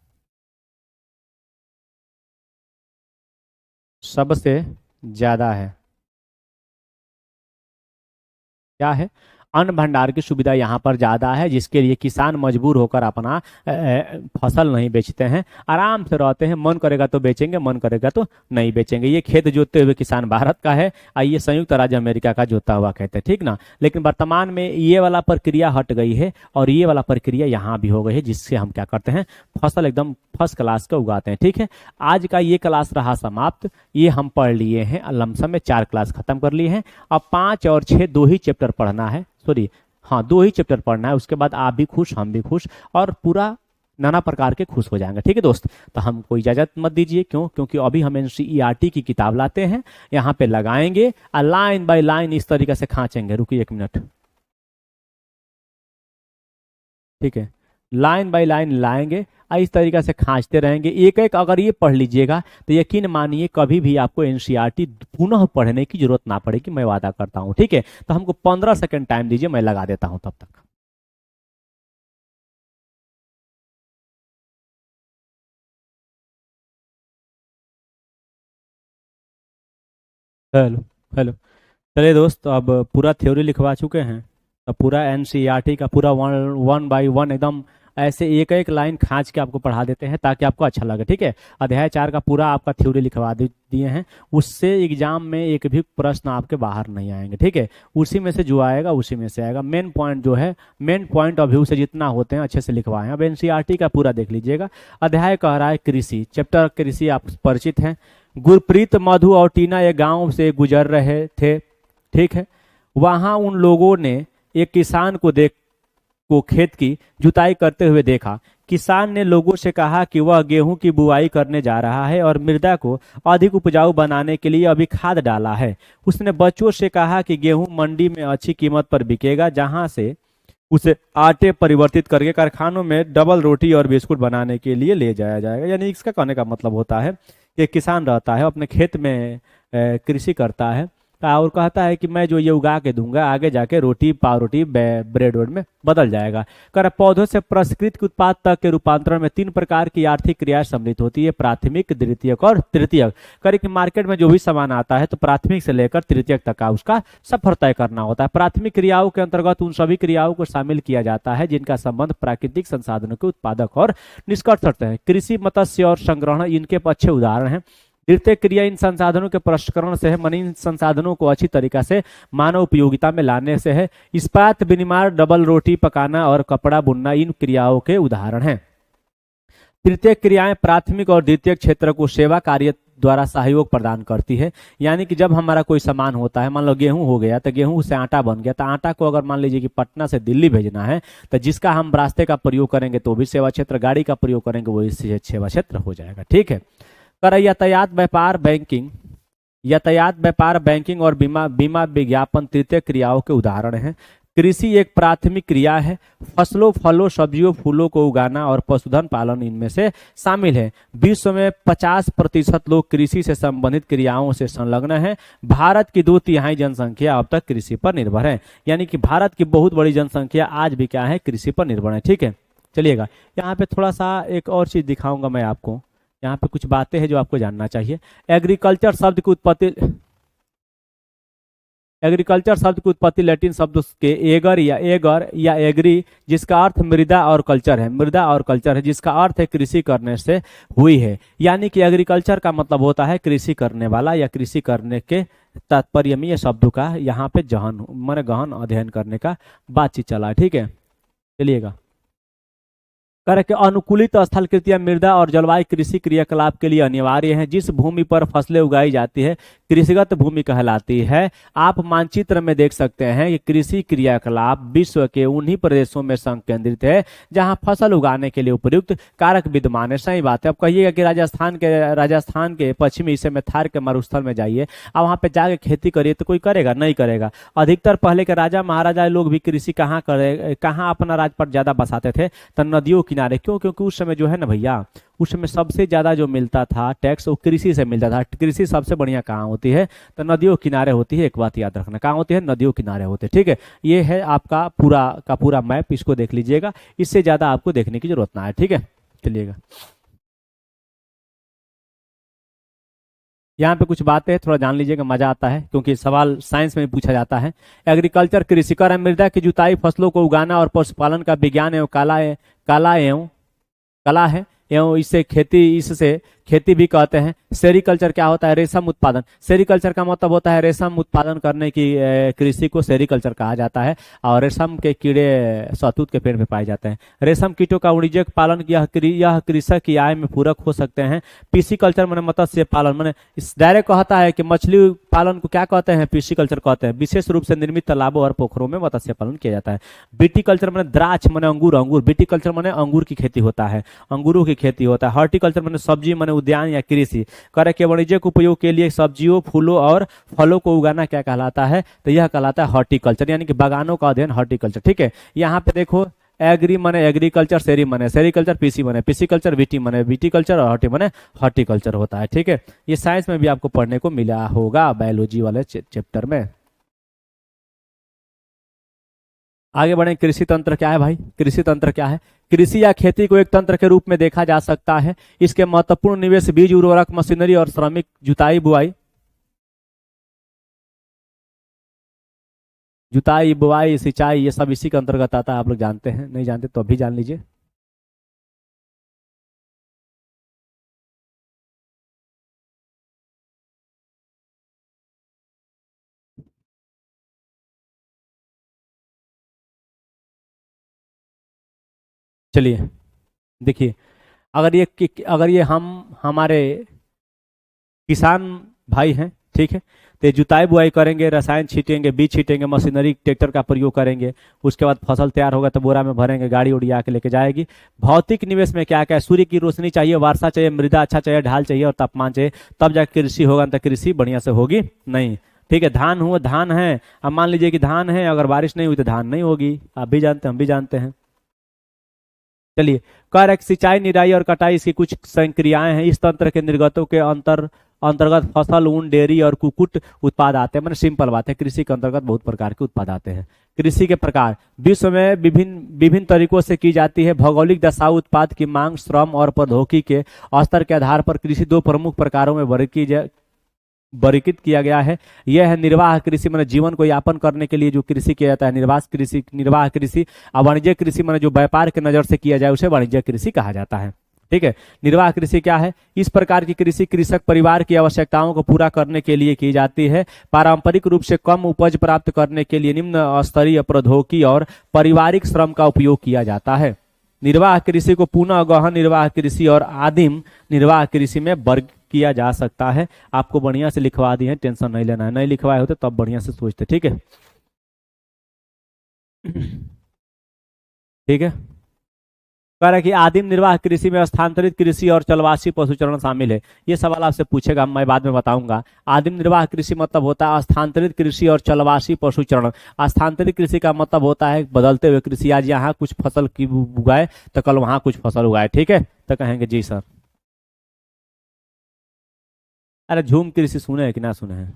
क्या है? अन्न भंडार की सुविधा यहाँ पर ज़्यादा है, जिसके लिए किसान मजबूर होकर अपना फसल नहीं बेचते हैं, आराम से रहते हैं। मन करेगा तो बेचेंगे, मन करेगा तो नहीं बेचेंगे। ये खेत जोतते हुए किसान भारत का है, ये संयुक्त राज्य अमेरिका का जोता हुआ खेत है। ठीक ना, लेकिन वर्तमान में ये वाला प्रक्रिया हट गई है और ये वाला प्रक्रिया यहाँ भी हो गई है, जिससे हम क्या करते हैं, फसल एकदम फर्स्ट क्लास का उगाते हैं। ठीक है, आज का ये क्लास रहा समाप्त। ये हम पढ़ लिए हैं, लमसम में 4 क्लास खत्म कर लिए हैं। अब 5 और 6 2 ही चैप्टर पढ़ना है, सॉरी हाँ 2 ही चैप्टर पढ़ना है। उसके बाद आप भी खुश, हम भी खुश, और पूरा नाना प्रकार के खुश हो जाएंगे। ठीक है दोस्त, तो हमको इजाजत मत दीजिए। क्यों? क्योंकि अभी हम एनसीईआरटी की किताब लाते हैं, यहाँ पे लगाएंगे और लाइन बाय लाइन इस तरीके से खांचेंगे। रुकिए 1 मिनट, ठीक है, लाइन बाय लाइन लाएंगे और इस तरीके से खांचते रहेंगे एक एक। अगर ये पढ़ लीजिएगा तो यकीन मानिए कभी भी आपको एनसीईआरटी पुनः पढ़ने की जरूरत ना पड़ेगी, मैं वादा करता हूँ। ठीक है, तो हमको 15 सेकंड टाइम दीजिए, मैं लगा देता हूँ तब तक। हेलो हेलो, चलिए दोस्त, तो अब पूरा थ्योरी लिखवा चुके हैं, तो पूरा एनसीईआरटी का पूरा वन बाय वन एकदम ऐसे एक एक लाइन खांच के आपको पढ़ा देते हैं ताकि आपको अच्छा लगे। ठीक है, अध्याय 4 का पूरा आपका थ्योरी लिखवा दिए हैं, उससे एग्जाम में एक भी प्रश्न आपके बाहर नहीं आएंगे। ठीक है, उसी में से जो आएगा उसी में से आएगा। मेन पॉइंट जो है, मेन पॉइंट ऑफ व्यू से जितना होते हैं अच्छे से लिखवाए हैं। अब एनसीईआरटी का पूरा देख लीजिएगा। अध्याय कह रहा है कृषि, चैप्टर कृषि आप परिचित हैं। गुरप्रीत, मधु और टीना एक गांव से गुजर रहे थे। ठीक है, वहां उन लोगों ने एक किसान को खेत की जुताई करते हुए देखा। किसान ने लोगों से कहा कि वह गेहूं की बुआई करने जा रहा है और मृदा को अधिक उपजाऊ बनाने के लिए अभी खाद डाला है। उसने बच्चों से कहा कि गेहूं मंडी में अच्छी कीमत पर बिकेगा, जहां से उसे आटे परिवर्तित करके कारखानों में डबल रोटी और बिस्कुट बनाने के लिए ले जाया जाएगा। यानी इसका कहने का मतलब होता है कि किसान रहता है, अपने खेत में कृषि करता है और कहता है कि मैं जो ये उगा के दूंगा आगे जाके रोटी पावरोटी ब्रेड वेड में बदल जाएगा। कर पौधों से प्रसंस्कृत उत्पाद तक के रूपांतरण में 3 प्रकार की आर्थिक क्रियाएं सम्मिलित होती है, प्राथमिक, द्वितीयक और तृतीयक। करे कि मार्केट में जो भी सामान आता है तो प्राथमिक से लेकर तृतीयक तक का उसका सफर तय करना होता है। प्राथमिक क्रियाओं के अंतर्गत उन सभी क्रियाओं को शामिल किया जाता है जिनका संबंध प्राकृतिक संसाधनों के उत्पादक और निष्कर्ष करते हैं। कृषि, मत्स्य और संग्रहण इनके अच्छे उदाहरण हैं। द्वितीय क्रिया इन संसाधनों के प्रसंस्करण से है, मन इन संसाधनों को अच्छी तरीका से मानव उपयोगिता में लाने से है। इस्पात विनिर्माण, डबल रोटी पकाना और कपड़ा बुनना इन क्रियाओं के उदाहरण हैं। तृतीय क्रियाएं प्राथमिक और द्वितीय क्षेत्र को सेवा कार्य द्वारा सहयोग प्रदान करती है। यानी कि जब हमारा कोई सामान होता है, मान लो गेहूं हो गया तो गेहूं से आटा बन गया, तो आटा को अगर मान लीजिए कि पटना से दिल्ली भेजना है तो जिसका हम रास्ते का प्रयोग करेंगे तो भी सेवा क्षेत्र, गाड़ी का प्रयोग करेंगे वो इस सेवा क्षेत्र हो जाएगा। ठीक है। कर यातायात व्यापार बैंकिंग और बीमा विज्ञापन तृतीय क्रियाओं के उदाहरण हैं। कृषि एक प्राथमिक क्रिया है। फसलों, फलों, सब्जियों, फूलों को उगाना और पशुधन पालन इनमें से शामिल है। विश्व में 50% लोग कृषि से संबंधित क्रियाओं से संलग्न हैं। भारत की 2/3 जनसंख्या अब तक कृषि पर निर्भर है। यानी कि भारत की बहुत बड़ी जनसंख्या आज भी क्या है, कृषि पर निर्भर है। ठीक है, चलिएगा यहाँ पे थोड़ा सा एक और चीज दिखाऊंगा मैं आपको। यहाँ पे कुछ बातें हैं जो आपको जानना चाहिए। एग्रीकल्चर शब्द की उत्पत्ति लैटिन शब्द के एगर या एग्री, जिसका अर्थ मृदा और कल्चर है, जिसका अर्थ है कृषि करने से हुई है। यानी कि एग्रीकल्चर का मतलब होता है कृषि करने वाला या कृषि करने के तात्पर्य में ये शब्दों का यहाँ पे गहन अध्ययन करने का बातचीत चला है। ठीक है, चलिएगा। कर के अनुकूलित स्थल कृतियां मृदा और जलवायु कृषि क्रियाकलाप के लिए अनिवार्य हैं। जिस भूमि पर फसलें उगाई जाती है कृषिगत भूमि कहलाती है। आप मानचित्र में देख सकते हैं कि कृषि क्रियाकलाप विश्व के उन्हीं प्रदेशों में संकेंद्रित है जहां फसल उगाने के लिए उपयुक्त कारक विद्यमान है। सही बात है। अब कहिएगा कि राजस्थान के पश्चिमी हिस्से में थार के मरुस्थल में जाइए, अब वहां पे जाके खेती करिए तो कोई करेगा? नहीं करेगा। अधिकतर पहले के राजा महाराजा लोग भी कृषि कहाँ अपना राज पर ज्यादा बसाते थे? तो नदियों किनारे। क्यों? क्योंकि उस समय जो है ना भैया, उस समय सबसे ज्यादा जो मिलता था टैक्स वो कृषि से मिलता था। कृषि सबसे बढ़िया कहाँ होती है? तो नदियों किनारे होती है। एक बात याद रखना, कहाँ होती है? नदियों किनारे होते हैं। ठीक है, ये है आपका पूरा का पूरा मैप, इसको देख लीजिएगा। इससे ज्यादा आपको देखने की जरूरत ना है। ठीक है, चलिएगा। यहाँ पे कुछ बातें थोड़ा जान लीजिएगा, मजा आता है क्योंकि सवाल साइंस में पूछा जाता है। एग्रीकल्चर कृषि कर मृदा की जुताई, फसलों को उगाना और पशुपालन का विज्ञान एवं कला है एवं इससे खेती भी कहते हैं। सेरीकल्चर क्या होता है? रेशम उत्पादन। सेरीकल्चर का मतलब होता है रेशम उत्पादन करने की कृषि को सेरीकल्चर कहा जाता है। और रेशम के कीड़े शहतूत के पेड़ में पाए जाते हैं। रेशम कीटों का वाणिज्यिक पालन यह कृषक की आय में पूरक हो सकते हैं। पिसीकल्चर माने मत्स्य पालन, माने डायरेक्ट कहता है कि मछली पालन को क्या कहते हैं? पिसीकल्चर कहते हैं। विशेष रूप से निर्मित तालाबों और पोखरों में मत्स्य पालन किया जाता है। विटीकल्चर माने द्राक्ष माने अंगूर। विटीकल्चर माने अंगूर की खेती होता है, अंगूरों की खेती होता है। हॉर्टिकल्चर माने सब्जी माने उद्यान या कृषि। कर के वाणिज्यिक उपयोग के लिए सब्जियों, फूलों और फलों को उगाना क्या कहलाता है? तो यह कहलाता है हॉर्टिकल्चर, यानी कि बागानों का अध्ययन हॉर्टिकल्चर। ठीक है, यहाँ पे देखो एग्री मने एग्रीकल्चर, सेरी मने सेरीकल्चर, पीसी मने पीसीकल्चर, विटी मने विटीकल्चर और हॉर्टी मने हॉर्टिकल्चर होता है। ठीक है, ये साइंस में भी आपको पढ़ने को मिला होगा बायोलॉजी वाले चैप्टर में। आगे बढ़े। कृषि तंत्र क्या है भाई? कृषि तंत्र क्या है? कृषि या खेती को एक तंत्र के रूप में देखा जा सकता है। इसके महत्वपूर्ण निवेश बीज, उर्वरक, मशीनरी और श्रमिक, जुताई बुआई, सिंचाई, ये सब इसी के अंतर्गत आता है। आप लोग जानते हैं, नहीं जानते तो अभी जान लीजिए। चलिए देखिए, अगर ये हम हमारे किसान भाई हैं, ठीक है, तो जुताई बुआई करेंगे, रसायन छीटेंगे, बीज छीटेंगे, मशीनरी ट्रैक्टर का प्रयोग करेंगे, उसके बाद फसल तैयार होगा तो बोरा में भरेंगे, गाड़ी उड़ी आके लेके जाएगी। भौतिक निवेश में क्या क्या है, सूर्य की रोशनी चाहिए, वर्षा चाहिए, मृदा अच्छा चाहिए, ढाल चाहिए और तापमान चाहिए, तब जाकर कृषि होगा, तो कृषि बढ़िया से होगी नहीं। ठीक है, धान हुआ, धान है, अब मान लीजिए कि धान है, अगर बारिश नहीं हुई तो धान नहीं होगी, आप भी जानते हैं, हम भी जानते हैं। चलिए, कह रहे सिंचाई, निराई और कटाई इसकी कुछ संक्रियाएं हैं। इस तंत्र के निर्गतों के अंतर्गत फसल, ऊन, डेयरी और कुक्कुट उत्पाद आते हैं। मैंने सिंपल बात है, कृषि के अंतर्गत बहुत प्रकार के उत्पाद आते हैं। कृषि के प्रकार विश्व में विभिन्न तरीकों से की जाती है। भौगोलिक दशा, उत्पाद की मांग, श्रम और प्रौद्योगिकी के स्तर के आधार पर कृषि दो प्रमुख प्रकारों में वर्गीकृत किया गया है। यह है निर्वाह कृषि, मैंने जीवन को यापन करने के लिए जो कृषि किया जाता है, निर्वाह कृषि। और वाणिज्य कृषि मैंने जो व्यापार के नजर से किया जाए उसे वाणिज्य कृषि कहा जाता है। ठीक है, निर्वाह कृषि क्या है, इस प्रकार की कृषि कृषक परिवार की आवश्यकताओं को पूरा करने के लिए की जाती है। पारंपरिक रूप से कम उपज प्राप्त करने के लिए निम्न स्तरीय प्रौद्योगिकी और पारिवारिक श्रम का उपयोग किया जाता है। निर्वाह कृषि को पुनः गहन निर्वाह कृषि और आदिम निर्वाह कृषि में वर्ग किया जा सकता है। आपको बढ़िया से लिखवा दी है, टेंशन नहीं लेना है, नहीं लिखवाए होते तब बढ़िया से सोचते। ठीक है, ठीक है। कह रहा है कि आदिम निर्वाह कृषि में स्थानांतरित कृषि और चलवासी पशुचरण शामिल है। ये सवाल आपसे पूछेगा, मैं बाद में बताऊंगा। आदिम निर्वाह कृषि मतलब होता है स्थानांतरित कृषि और चलवासी पशुचरण। स्थानांतरित कृषि का मतलब होता है बदलते हुए कृषि, आज यहाँ कुछ फसल की उगाए तो कल वहां कुछ फसल उगाए। ठीक है, तो कहेंगे जी सर। अरे झूम कृषि सुने हैं कि ना सुने हैं?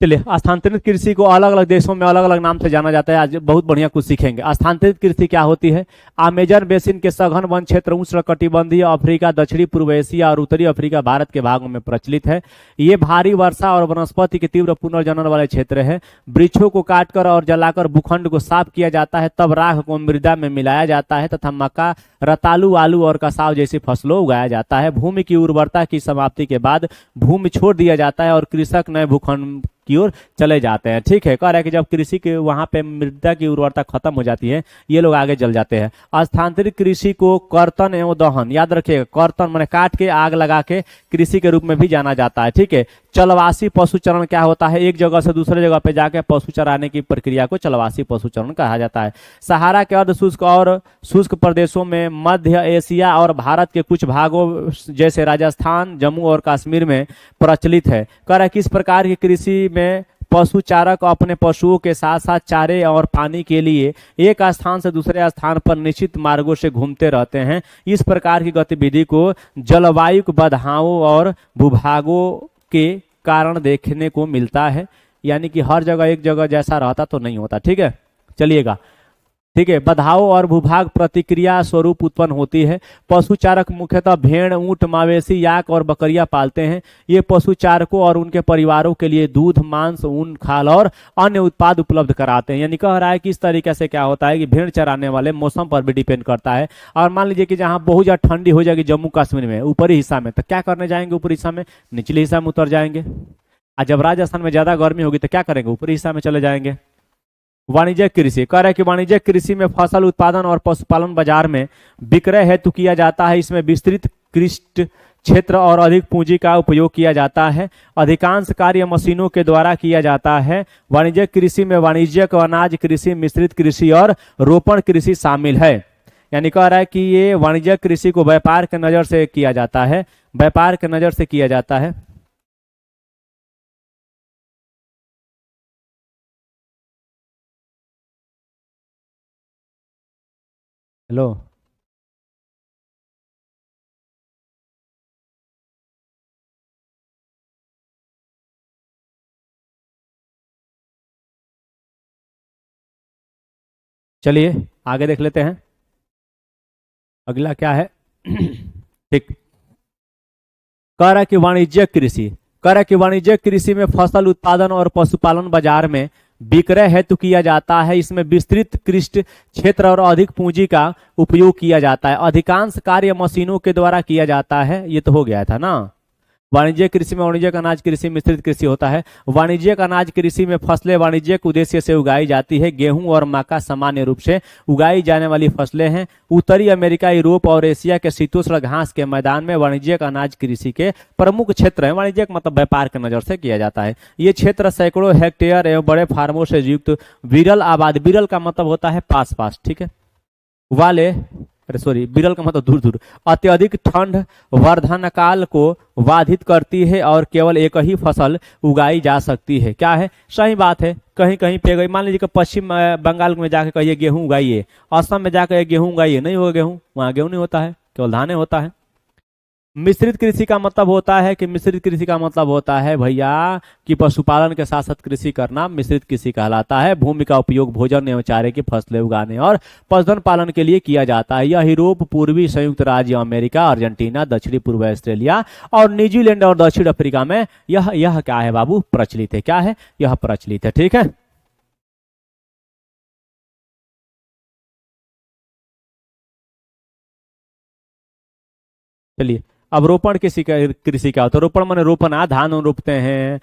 चलिए, स्थानांतरित कृषि को अलग अलग देशों में अलग अलग नाम से जाना जाता है। आज बहुत बढ़िया कुछ सीखेंगे। स्थानांतरित कृषि क्या होती है, अमेजन बेसिन के सघन वन क्षेत्र, उष्णकटिबंधीय अफ्रीका, दक्षिणी पूर्व एशिया और उत्तरी अफ्रीका, भारत के भागों में प्रचलित है। ये भारी वर्षा और वनस्पति के तीव्र पुनर्जनन वाले क्षेत्र है। वृक्षों को काटकर और जलाकर भूखंड को साफ किया जाता है, तब राख को मृदा में मिलाया जाता है तथा मक्का, रतालू, आलू और कसाव जैसी फसलों उगाया जाता है। भूमि की उर्वरता की समाप्ति के बाद भूमि छोड़ दिया जाता है और कृषक नए भूखंड की ओर चले जाते हैं। ठीक है, कह रहा है कि जब कृषि के वहां पे मृदा की उर्वरता खत्म हो जाती है, ये लोग आगे चल जाते हैं। स्थानांतरित कृषि को कर्तन एवं दहन, याद रखिएगा, कर्तन माने काट के आग लगा के कृषि के रूप में भी जाना जाता है। ठीक है, चलवासी पशुचरण क्या होता है, एक जगह से दूसरे जगह पे जाके पशु चराने की प्रक्रिया को चलवासी पशुचरण कहा जाता है। सहारा के अर्ध शुष्क और शुष्क प्रदेशों में, मध्य एशिया और भारत के कुछ भागों जैसे राजस्थान, जम्मू और कश्मीर में प्रचलित है। कह रहा है किस प्रकार की कृषि में पशु चारक अपने पशुओं के साथ साथ चारे और पानी के लिए एक स्थान से दूसरे स्थान पर निश्चित मार्गों से घूमते रहते हैं। इस प्रकार की गतिविधि को जलवायु बाधाओं और भूभागों के कारण देखने को मिलता है, यानी कि हर जगह एक जगह जैसा रहता तो नहीं होता। ठीक है, चलिएगा। ठीक है, बाधाओं और भूभाग प्रतिक्रिया स्वरूप उत्पन्न होती है। पशुचारक मुख्यतः भेड़, ऊंट, मवेशी, याक और बकरियां पालते हैं। ये पशुचारकों और उनके परिवारों के लिए दूध, मांस, ऊन, खाल और अन्य उत्पाद उपलब्ध कराते हैं। यानी कह रहा है कि इस तरीके से क्या होता है कि भेड़ चराने वाले मौसम पर भी डिपेंड करता है। और मान लीजिए कि जहां बहुत ज्यादा ठंडी हो जाएगी जम्मू कश्मीर में ऊपरी हिस्सा में, तो क्या करने जाएंगे, ऊपरी हिस्सा में, निचले हिस्सा में उतर जाएंगे। और जब राजस्थान में ज्यादा गर्मी होगी तो क्या करेंगे, ऊपरी हिस्सा में चले जाएंगे। वाणिज्यिक कृषि, कह रहा है कि वाणिज्यिक कृषि में फसल उत्पादन और पशुपालन बाजार में विक्रय हेतु किया जाता है। इसमें विस्तृत कृषि क्षेत्र और अधिक पूंजी का उपयोग किया जाता है। अधिकांश कार्य मशीनों के द्वारा किया जाता है। वाणिज्यिक कृषि में वाणिज्यिक, अनाज कृषि, मिश्रित कृषि और रोपण कृषि शामिल है। यानी कह रहा है कि ये वाणिज्यिक कृषि को व्यापार के नजर से किया जाता है, व्यापार के नजर से किया जाता है। हेलो, चलिए आगे देख लेते हैं, अगला क्या है। ठीक, कह रहा है कि वाणिज्यिक कृषि, कह रहा है कि वाणिज्यिक कृषि में फसल उत्पादन और पशुपालन बाजार में विक्रय हेतु किया जाता है। इसमें विस्तृत कृषि क्षेत्र और अधिक पूंजी का उपयोग किया जाता है। अधिकांश कार्य मशीनों के द्वारा किया जाता है। ये तो हो गया था ना। वाणिज्यिक कृषि में वाणिज्यिक अनाज कृषि मिश्रित कृषि होता है। वाणिज्यिक अनाज कृषि में फसलें वाणिज्यिक उद्देश्य से उगाई जाती है। गेहूं और मक्का सामान्य रूप से उगाई जाने वाली फसलें हैं। उत्तरी अमेरिका, यूरोप और एशिया के शीतोष्ण घास के मैदान में वाणिज्यिक अनाज कृषि के प्रमुख क्षेत्र हैं। वाणिज्यिक मतलब व्यापार के नजर से किया जाता है। ये क्षेत्र सैकड़ों हेक्टेयर एवं बड़े फार्मों से युक्त विरल आबादी, विरल का मतलब होता है पास पास, ठीक है, वाले, अरे सॉरी, विरल का मतलब दूर दूर, अत्यधिक ठंड वर्धन काल को बाधित करती है और केवल एक ही फसल उगाई जा सकती है। क्या है, सही बात है। कहीं कहीं पे गई, मान लीजिए कि पश्चिम बंगाल में जाके कहिए गेहूं उगाइए, असम में जाकर गेहूं उगाइए, नहीं होगा गेहूं, वहां गेहूं नहीं होता है, केवल धाने होता है। मिश्रित कृषि का मतलब होता है कि मिश्रित कृषि का मतलब होता है भैया कि पशुपालन के साथ साथ कृषि करना मिश्रित कृषि कहलाता है। भूमि का उपयोग भोजन एवं चारे की फसलें उगाने और पशुधन पालन के लिए किया जाता है। यह यूरोप, पूर्वी संयुक्त राज्य अमेरिका, अर्जेंटीना, दक्षिणी पूर्व ऑस्ट्रेलिया और न्यूजीलैंड और दक्षिण अफ्रीका में यह क्या है बाबू, प्रचलित है। क्या है, यह प्रचलित है, ठीक है। चलिए, अब रोपण कृषि क्या होता है। रोपण माने रोपना, धान रोपते हैं,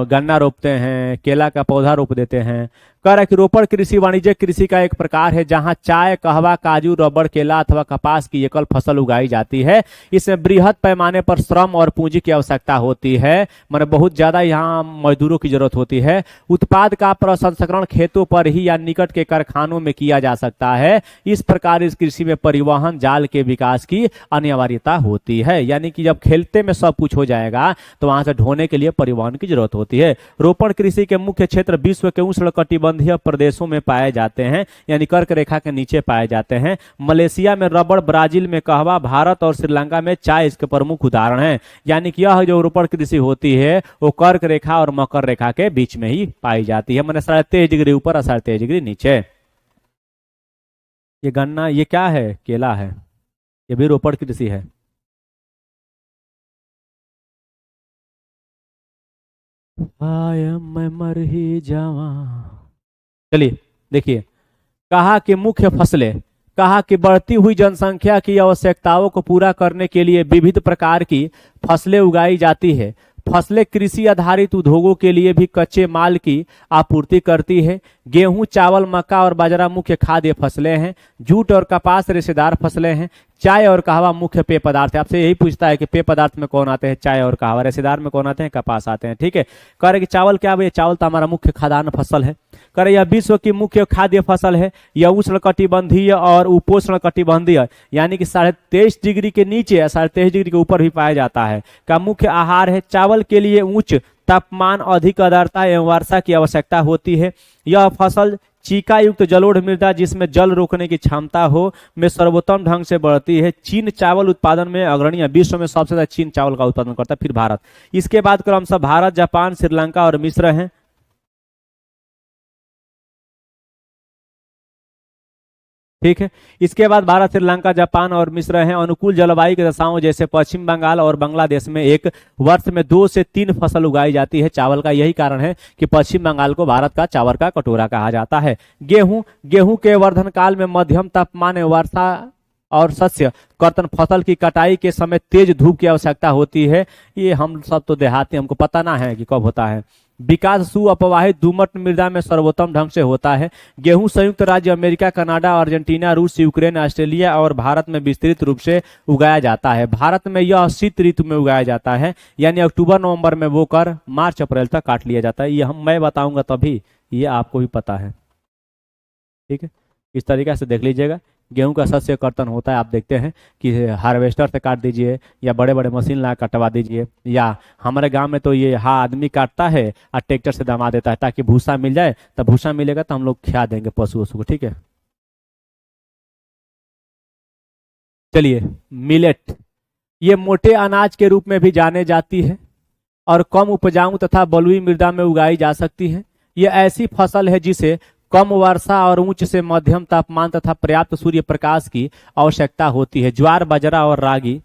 गन्ना रोपते हैं, केला का पौधा रोप देते हैं। कह रहा है कि रोपण कृषि वाणिज्यिक कृषि का एक प्रकार है जहां चाय, कहवा, काजू, रबड़, केला अथवा कपास की एकल फसल उगाई जाती है। इसमें बृहद पैमाने पर श्रम और पूंजी की आवश्यकता होती है, माने बहुत ज्यादा यहाँ मजदूरों की जरूरत होती है। उत्पाद का प्रसंस्करण खेतों पर ही या निकट के कारखानों में किया जा सकता है। इस प्रकार इस कृषि में परिवहन जाल के विकास की अनिवार्यता होती है, यानी कि जब खेलते में सब कुछ हो जाएगा तो वहां से ढोने के लिए परिवहन की जरूरत होती है। रोपण कृषि के मुख्य क्षेत्र विश्व के उष्णकटिबंधीय प्रदेशों में पाए जाते हैं, यानी कर्क रेखा के नीचे पाए जाते हैं। मलेशिया में रबड़, ब्राजील में कहवा, भारत और श्रीलंका में चाय इसके प्रमुख उदाहरण हैं। यानी कि यह जो रोपण कृषि होती है वो कर्क रेखा और मकर रेखा के बीच में ही पाई जाती है, मैंने 23.5 डिग्री ऊपर और 23.5 डिग्री नीचे। ये गन्ना, ये क्या है, केला है, ये भी रोपण कृषि है। आय मैं मर ही जावा। चलिए देखिए, कहा कि मुख्य फसलें, कहा कि बढ़ती हुई जनसंख्या की आवश्यकताओं को पूरा करने के लिए विविध प्रकार की फसलें उगाई जाती है। फसलें कृषि आधारित उद्योगों के लिए भी कच्चे माल की आपूर्ति करती है। गेहूं, चावल, मक्का और बाजरा मुख्य खाद्य फसलें हैं। जूट और कपास रेशेदार फसलें हैं। चाय और कहवा मुख्य पेय पदार्थ है। आपसे यही पूछता है कि पेय पदार्थ में कौन आते हैं, चाय और कहवा। रेशेदार में कौन आते हैं, कपास आते हैं, ठीक है। कह रहे कि चावल क्या भाई, चावल तो हमारा मुख्य खाद्यान्न फसल है। कह रहे यह विश्व की मुख्य खाद्य फसल है। यह उष्णकटिबंधीय और उपोष्ण कटिबंधीय, यानी कि 23.5 डिग्री के नीचे या 23.5 डिग्री के ऊपर भी पाया जाता है, का मुख्य आहार है। चावल के लिए उच्च तापमान, अधिक आर्द्रता एवं वर्षा की आवश्यकता होती है। यह फसल चीका युक्त जलोढ़ मृदा जिसमें जल रोकने की क्षमता हो में सर्वोत्तम ढंग से बढ़ती है। चीन चावल उत्पादन में अग्रणी है, विश्व में सबसे ज्यादा चीन चावल का उत्पादन करता है, फिर भारत। इसके बाद क्रमशः भारत, जापान, श्रीलंका और मिस्र हैं। ठीक है, इसके बाद भारत, श्रीलंका, जापान और मिस्र हैं। अनुकूल जलवायु की दशाओं जैसे पश्चिम बंगाल और बांग्लादेश में एक वर्ष में 2 से 3 फसल उगाई जाती है चावल का। यही कारण है कि पश्चिम बंगाल को भारत का चावल का कटोरा कहा जाता है। गेहूं, गेहूं के वर्धन काल में मध्यम तापमान एवं वर्षा और शस्य कर्तन, फसल की कटाई के समय तेज धूप की आवश्यकता होती है। ये हम सब तो देहाती, हमको पता ना है कि कब होता है। विकास सुअपवाहित दोमट मृदा में सर्वोत्तम ढंग से होता है। गेहूं संयुक्त राज्य अमेरिका, कनाडा, अर्जेंटीना, रूस, यूक्रेन, ऑस्ट्रेलिया और भारत में विस्तृत रूप से उगाया जाता है। भारत में यह शीत ऋतु में उगाया जाता है, यानी अक्टूबर नवंबर में बोकर मार्च अप्रैल तक काट लिया जाता है। ये मैं बताऊंगा तभी ये आपको भी पता है, ठीक है। इस तरीके से देख लीजिएगा। गेहूं का शस्य कर्तन होता है, आप देखते हैं कि हार्वेस्टर से काट दीजिए या बड़े बड़े मशीन ला कटवा दीजिए, या हमारे गांव में तो ये हाँ आदमी काटता है और ट्रैक्टर से दमा देता है ताकि भूसा मिल जाए। तब भूसा मिलेगा तो हम लोग खिला देंगे पशु वशु को, ठीक है। चलिए, मिलेट, ये मोटे अनाज के रूप में भी जाने जाती है और कम उपजाऊ तथा बलुई मृदा में उगाई जा सकती है। यह ऐसी फसल है जिसे कम वर्षा और उच्च से मध्यम तापमान तथा पर्याप्त सूर्य प्रकाश की आवश्यकता होती है। ज्वार, बाजरा और रागी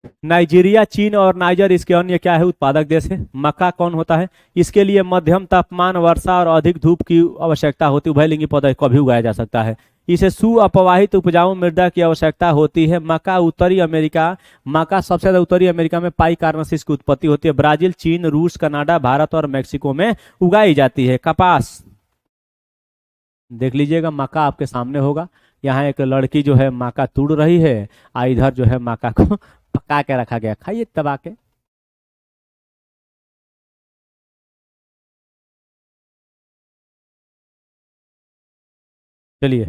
नाइजीरिया, चीन और नाइजर इसके अन्य क्या है उत्पादक देश है। मक्का कौन होता है? इसके लिए मध्यम तापमान, वर्षा और अधिक धूप की आवश्यकता होती है। उभयलिंगी पौधा कभी उगाया जा सकता है। इसे सुअपवाहित उपजाऊ मृदा की आवश्यकता होती है। मक्का उत्तरी अमेरिका, मक्का सबसे ज्यादा उत्तरी अमेरिका में पाई कार्नेसिस की उत्पत्ति होती है। ब्राजील, चीन, रूस, कनाडा, भारत और मेक्सिको में उगाई जाती है। कपास देख लीजिएगा, मक्का आपके सामने होगा। यहाँ एक लड़की जो है मक्का तोड़ रही है, और इधर जो है मक्का को पका के रखा गया, खाइए दबा के। चलिए,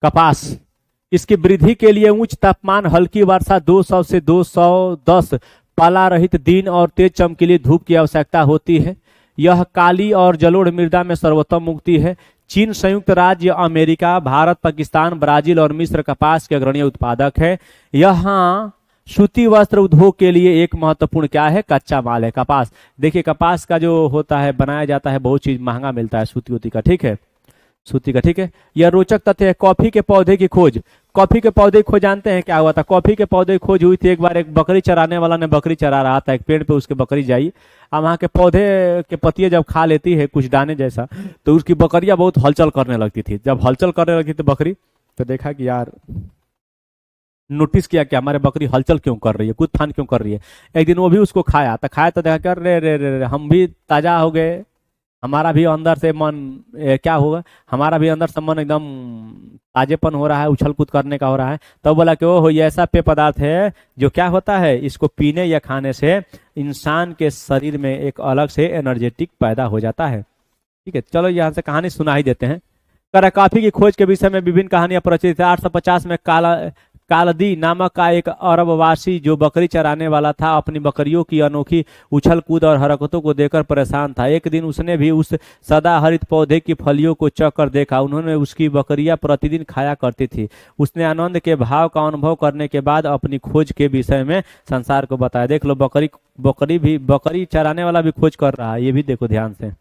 कपास, इसकी वृद्धि के लिए उच्च तापमान, हल्की वर्षा, 200 से 210 पाला रहित दिन और तेज चमकीली धूप की आवश्यकता होती है। यह काली और जलोढ़ मृदा में सर्वोत्तम उगती है। चीन, संयुक्त राज्य अमेरिका, भारत, पाकिस्तान, ब्राजील और मिस्र कपास के अग्रणी उत्पादक है। यहाँ सूती वस्त्र उद्योग के लिए एक महत्वपूर्ण क्या है? कच्चा माल है कपास। देखिए, कपास का जो होता है बनाया जाता है, बहुत चीज महंगा मिलता है सूती उती का, ठीक है, सूती का, ठीक है। यह रोचक तथ्य है। कॉफी के पौधे की खोज, कॉफी के पौधे की खोज जानते हैं क्या हुआ था? कॉफी के पौधे की खोज हुई थी। एक बार एक बकरी चराने वाला ने बकरी चरा रहा था, एक पेड़ पे उसके बकरी जाई, अब वहाँ के पौधे के पत्तियां जब खा लेती है कुछ दाने जैसा, तो उसकी बकरियां बहुत हलचल करने लगती थी। जब हलचल करने लगी थी बकरी, तो देखा कि यार, नोटिस किया कि हमारे बकरी हलचल क्यों कर रही है, कूद फान क्यों कर रही है। एक दिन वो भी उसको खाया, तो खाया तो देखा कर रे रे रे रे, हम भी ताजा हो गए, हमारा भी अंदर से मन क्या होगा, हमारा भी अंदर से मन एकदम ताजेपन हो रहा है, उछल कूद करने का हो रहा है। तब बोला कि ओहो, ये ऐसा पेय पदार्थ है जो क्या होता है, इसको पीने या खाने से इंसान के शरीर में एक अलग से एनर्जेटिक पैदा हो जाता है। ठीक है, चलो यहाँ से कहानी सुना ही देते हैं। कॉफी की खोज के विषय में विभिन्न कहानियां प्रचलित है। 850 में कालदी नामक का एक अरबवासी जो बकरी चराने वाला था, अपनी बकरियों की अनोखी उछल कूद और हरकतों को देखकर परेशान था। एक दिन उसने भी उस सदाहरित पौधे की फलियों को चख कर देखा। उन्होंने उसकी बकरियां प्रतिदिन खाया करती थी। उसने आनंद के भाव का अनुभव करने के बाद अपनी खोज के विषय में संसार को बताया। देख लो, बकरी चराने वाला भी खोज कर रहा है, ये भी देखो ध्यान से।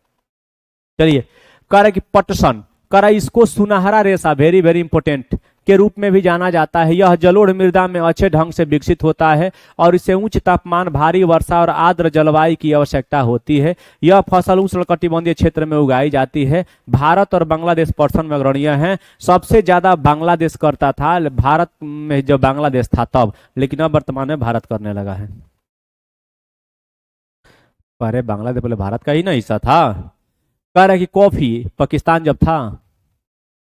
चलिए, कह कि पटसन, करा इसको सुनहरा रेशा, वेरी वेरी इंपोर्टेंट, के रूप में भी जाना जाता है। यह जलोढ़ मृदा में अच्छे ढंग से विकसित होता है और इसे उच्च तापमान, भारी वर्षा और आर्द्र जलवायु की आवश्यकता होती है। यह फसल उष्णकटिबंधीय क्षेत्र में उगाई जाती है। भारत और बांग्लादेश पर्सन में अग्रणीय हैं। सबसे ज्यादा बांग्लादेश करता था, भारत में जब बांग्लादेश था तब, लेकिन अब वर्तमान में भारत करने लगा है। पहले बांग्लादेश पहले भारत का ही ना हिस्सा था। कह रहा है कि कॉफी पाकिस्तान जब था,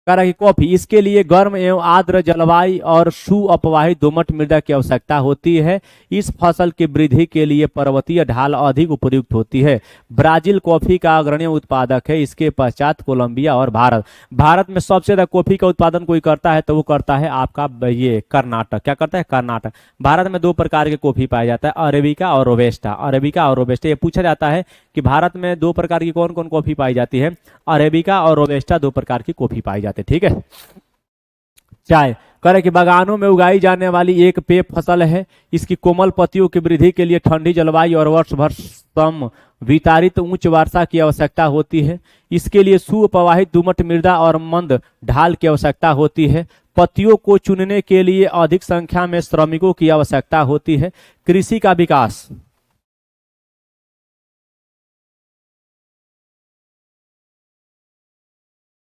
कह रहा है कि कॉफी, इसके लिए गर्म एवं आर्द्र जलवायु और सुअपवाहित दोमट मृदा की आवश्यकता होती है। इस फसल की वृद्धि के लिए पर्वतीय ढाल अधिक उपयुक्त होती है। ब्राजील कॉफी का अग्रणी उत्पादक है, इसके पश्चात कोलंबिया और भारत। भारत में सबसे ज्यादा कॉफी का उत्पादन कोई करता है तो वो करता है आपका ये कर्नाटक। क्या करता है? कर्नाटक। भारत में दो प्रकार के कॉफी पाया जाता है, अरेबिका और रोबेस्टा। अरेबिका और रोबेस्टा, ये पूछा जाता है कि भारत में दो प्रकार की कौन कौन कॉफी पाई जाती है? अरेबिका और रोबेस्टा दो प्रकार की कॉफी पाई जाती है। ठीक है। चाय, करे कि बागानों में उगाई जाने वाली एक पेय फसल है। इसकी कोमल पत्तियों की वृद्धि के लिए ठंडी जलवायु और वर्ष भर सम वितारित उच्च वर्षा की आवश्यकता होती है। इसके लिए सुप्रवाहित दोमट मृदा और मंद ढाल की आवश्यकता होती है। पत्तियों को चुनने के लिए अधिक संख्या में श्रमिकों की आवश्यकता होती है। कृषि का विकास,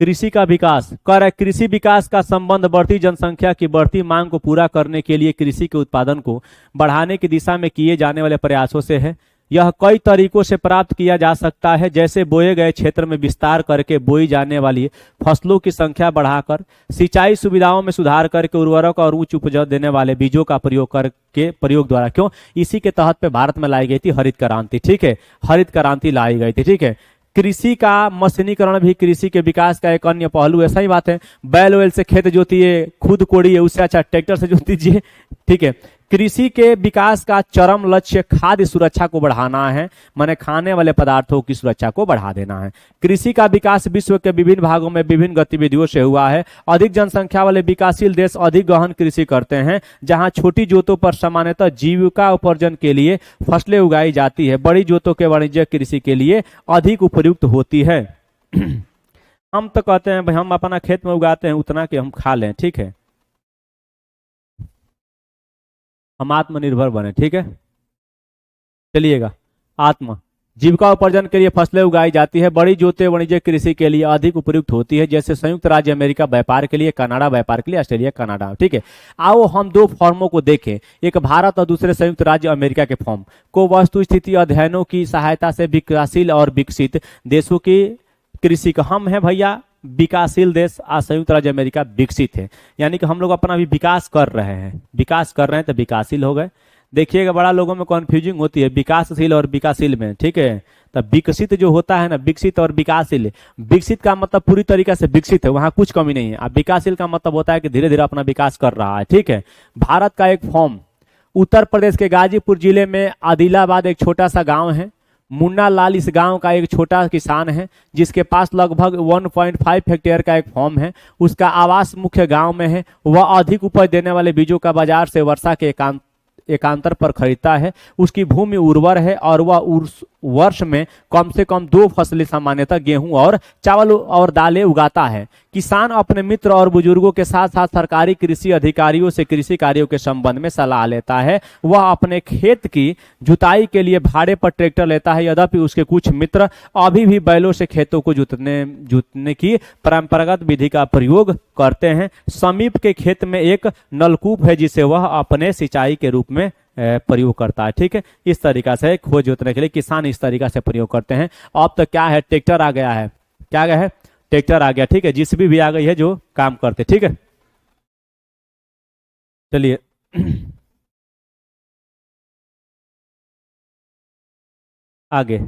कृषि का विकास कर कृषि विकास का संबंध बढ़ती जनसंख्या की बढ़ती मांग को पूरा करने के लिए कृषि के उत्पादन को बढ़ाने की दिशा में किए जाने वाले प्रयासों से है। यह कई तरीकों से प्राप्त किया जा सकता है, जैसे बोए गए क्षेत्र में विस्तार करके बोई जाने वाली फसलों की संख्या बढ़ाकर, सिंचाई सुविधाओं में सुधार करके, उर्वरक और उच्च उपज देने वाले बीजों का प्रयोग द्वारा। क्यों? इसी के तहत पे भारत में लाई गई थी हरित क्रांति। ठीक है, हरित क्रांति लाई गई थी। ठीक है। कृषि का मशीनीकरण भी कृषि के विकास का एक अन्य पहलू है। सही बात है, बैल वैल से खेत जोतिए, खुद कोड़िए, उससे अच्छा ट्रैक्टर से जोत दीजिए। ठीक है। कृषि के विकास का चरम लक्ष्य खाद्य सुरक्षा को बढ़ाना है, माने खाने वाले पदार्थों की सुरक्षा को बढ़ा देना है। कृषि का विकास विश्व के विभिन्न भागों में विभिन्न गतिविधियों से हुआ है। अधिक जनसंख्या वाले विकासशील देश अधिक गहन कृषि करते हैं, जहां छोटी जोतों पर सामान्यतः जीविका उपार्जन के लिए फसलें उगाई जाती है। बड़ी जोतों के वाणिज्यिक कृषि के लिए अधिक उपयुक्त होती है। हम तो कहते हैं, भाई हम अपना खेत में उगाते हैं उतना कि हम खा लें। ठीक है। हम आत्मनिर्भर बने। ठीक है, चलिएगा। आत्म जीविका उपार्जन के लिए फसलें उगाई जाती है। बड़ी जोतें वाणिज्य कृषि के लिए अधिक उपयुक्त होती है, जैसे संयुक्त राज्य अमेरिका व्यापार के लिए, कनाडा व्यापार के लिए, ऑस्ट्रेलिया कनाडा। ठीक है, आओ हम दो फॉर्मों को देखें, एक भारत और दूसरे संयुक्त राज्य अमेरिका के फॉर्म को। वस्तु स्थिति अध्ययनों की सहायता से विकासशील और विकसित देशों की कृषि का हम है भैया विकासशील देश, आज संयुक्त राज्य अमेरिका विकसित है, यानी कि हम लोग अपना भी विकास कर रहे हैं, विकास कर रहे हैं तो विकासशील हो गए। देखिएगा बड़ा लोगों में कन्फ्यूजिंग होती है विकासशील और विकासशील में। ठीक है, तब विकसित जो होता है ना, विकसित और विकासशील, विकसित का मतलब पूरी तरीके से विकसित है, वहां कुछ कमी नहीं है। अब विकासशील का मतलब होता है कि धीरे धीरे अपना विकास कर रहा है। ठीक है, भारत का एक फॉर्म, उत्तर प्रदेश के गाजीपुर जिले में आदिलाबाद एक छोटा सा गांव है। मुन्ना लाल इस गांव का एक छोटा किसान है, जिसके पास लगभग 1.5 हेक्टेयर का एक फॉर्म है। उसका आवास मुख्य गांव में है। वह अधिक उपज देने वाले बीजों का बाजार से वर्षा के एकांतर पर खरीदता है। उसकी भूमि उर्वर है और वह वर्ष में कम से कम 2 फसलें, सामान्यतः गेहूं और चावल और दालें उगाता है। किसान अपने मित्र और बुजुर्गों के साथ साथ सरकारी कृषि अधिकारियों से कृषि कार्यों के संबंध में सलाह लेता है। वह अपने खेत की जुताई के लिए भाड़े पर ट्रैक्टर लेता है। यद्यपि उसके कुछ मित्र अभी भी बैलों से खेतों को जोतने की परंपरागत विधि का प्रयोग करते हैं। समीप के खेत में एक नलकूप है, जिसे वह अपने सिंचाई के रूप में प्रयोग करता है। ठीक है, इस तरीका से खोज जोतने के लिए किसान इस तरीका से प्रयोग करते हैं। अब तो क्या है, ट्रैक्टर आ गया है। क्या आ गया है, ट्रैक्टर आ गया। ठीक है, जेसीबी भी आ गई है जो काम करते। ठीक है, चलिए आगे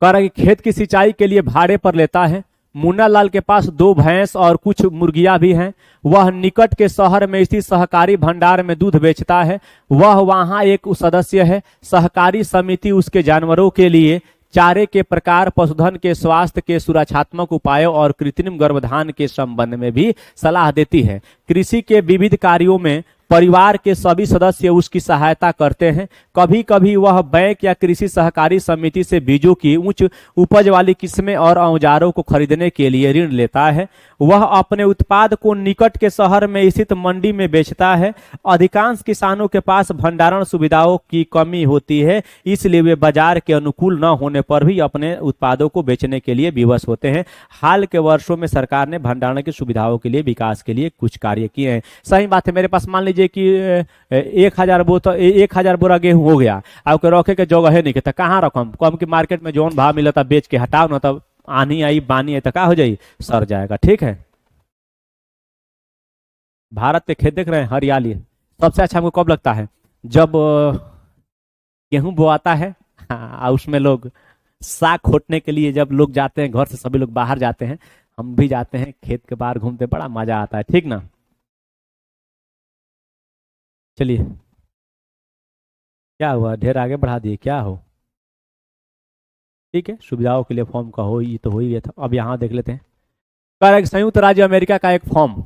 कह रहा है कि खेत की सिंचाई के लिए भाड़े पर लेता है। मुन्ना लाल के पास 2 भैंस और कुछ मुर्गियां भी हैं। वह निकट के शहर में स्थित सहकारी भंडार में दूध बेचता है। वह वहां एक सदस्य है। सहकारी समिति उसके जानवरों के लिए चारे के प्रकार, पशुधन के स्वास्थ्य के सुरक्षात्मक उपायों और कृत्रिम गर्भधान के संबंध में भी सलाह देती है। कृषि के विविध कार्यों में परिवार के सभी सदस्य उसकी सहायता करते हैं। कभी कभी वह बैंक या कृषि सहकारी समिति से बीजों की उच्च उपज वाली किस्में और औजारों को खरीदने के लिए ऋण लेता है। वह अपने उत्पाद को निकट के शहर में स्थित मंडी में बेचता है। अधिकांश किसानों के पास भंडारण सुविधाओं की कमी होती है, इसलिए वे बाजार के अनुकूल न होने पर भी अपने उत्पादों को बेचने के लिए विवश होते हैं। हाल के वर्षों में सरकार ने भंडारण की सुविधाओं के लिए विकास के लिए कुछ कार्य किए हैं। सही बात है, मेरे पास मान लीजिए कि 1,000 बोरा गेहूं हो गया, आपके रखे के जगह है नहीं तो कहाँ रखम, कम की मार्केट में जौन भाव मिलता बेच के हटाओ ना, तब आनी आई बानी आई तो क्या हो जाई, सर जाएगा। ठीक है, भारत के खेत देख रहे हैं हरियाली। सबसे अच्छा हमको कब लगता है, जब गेहूं बोआता है। हाँ, उसमें लोग साग खोटने के लिए जब लोग जाते हैं घर से, सभी लोग बाहर जाते हैं, हम भी जाते हैं खेत के बाहर घूमते, बड़ा मजा आता है। ठीक ना, चलिए क्या हुआ, ढेर आगे बढ़ा दिए क्या हो। ठीक है, सुविधाओं के लिए फॉर्म का हो, ये तो हो ही गया था। अब यहाँ देख लेते हैं। कह रहा है कि संयुक्त राज्य अमेरिका का एक फॉर्म,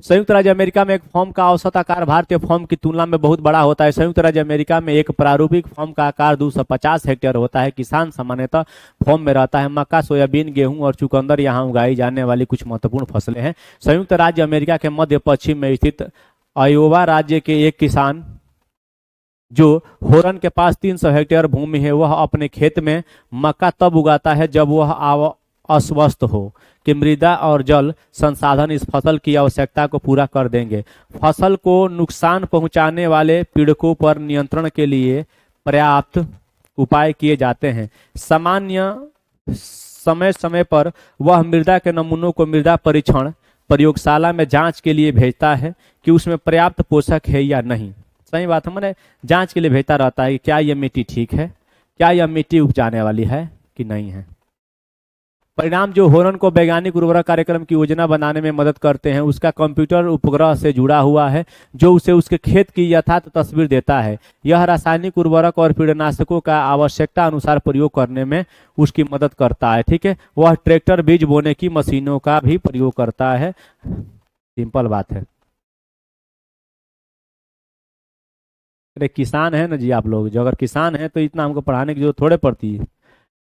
संयुक्त राज्य अमेरिका में एक फॉर्म का औसत आकार भारतीय फॉर्म की तुलना में बहुत बड़ा होता है। संयुक्त राज्य अमेरिका में एक प्रारूपिक फॉर्म का आकार 250 हेक्टेयर होता है। किसान सामान्यतः फॉर्म में रहता है। मक्का, सोयाबीन, गेहूं और चुकंदर यहाँ उगाई जाने वाली कुछ महत्वपूर्ण फसलें हैं। संयुक्त राज्य अमेरिका के मध्य पश्चिम में स्थित आयोवा राज्य के एक किसान, जो होरन के पास 300 हेक्टेयर भूमि है, वह अपने खेत में मक्का तब उगाता है जब वह अस्वस्थ हो कि मृदा और जल संसाधन इस फसल की आवश्यकता को पूरा कर देंगे। फसल को नुकसान पहुंचाने वाले पीड़कों पर नियंत्रण के लिए पर्याप्त उपाय किए जाते हैं। सामान्य समय समय पर वह मृदा के नमूनों को मृदा परीक्षण प्रयोगशाला में जांच के लिए भेजता है कि उसमें पर्याप्त पोषक है या नहीं। सही बात है, मैंने जांच के लिए भेजता रहता है कि क्या यह मिट्टी ठीक है, क्या यह मिट्टी उपजाने वाली है कि नहीं है। परिणाम जो होरन को वैज्ञानिक उर्वरक कार्यक्रम की योजना बनाने में मदद करते हैं, उसका कंप्यूटर उपग्रह से जुड़ा हुआ है, जो उसे उसके खेत की यथार्थ तस्वीर देता है। यह रासायनिक उर्वरक और कीटनाशकों का आवश्यकता अनुसार प्रयोग करने में उसकी मदद करता है। ठीक है, वह ट्रैक्टर, बीज बोने की मशीनों का भी प्रयोग करता है। सिंपल बात है। अरे किसान है ना जी आप लोग, जो अगर किसान है तो इतना हमको पढ़ाने की जरूरत थोड़े पड़ती है।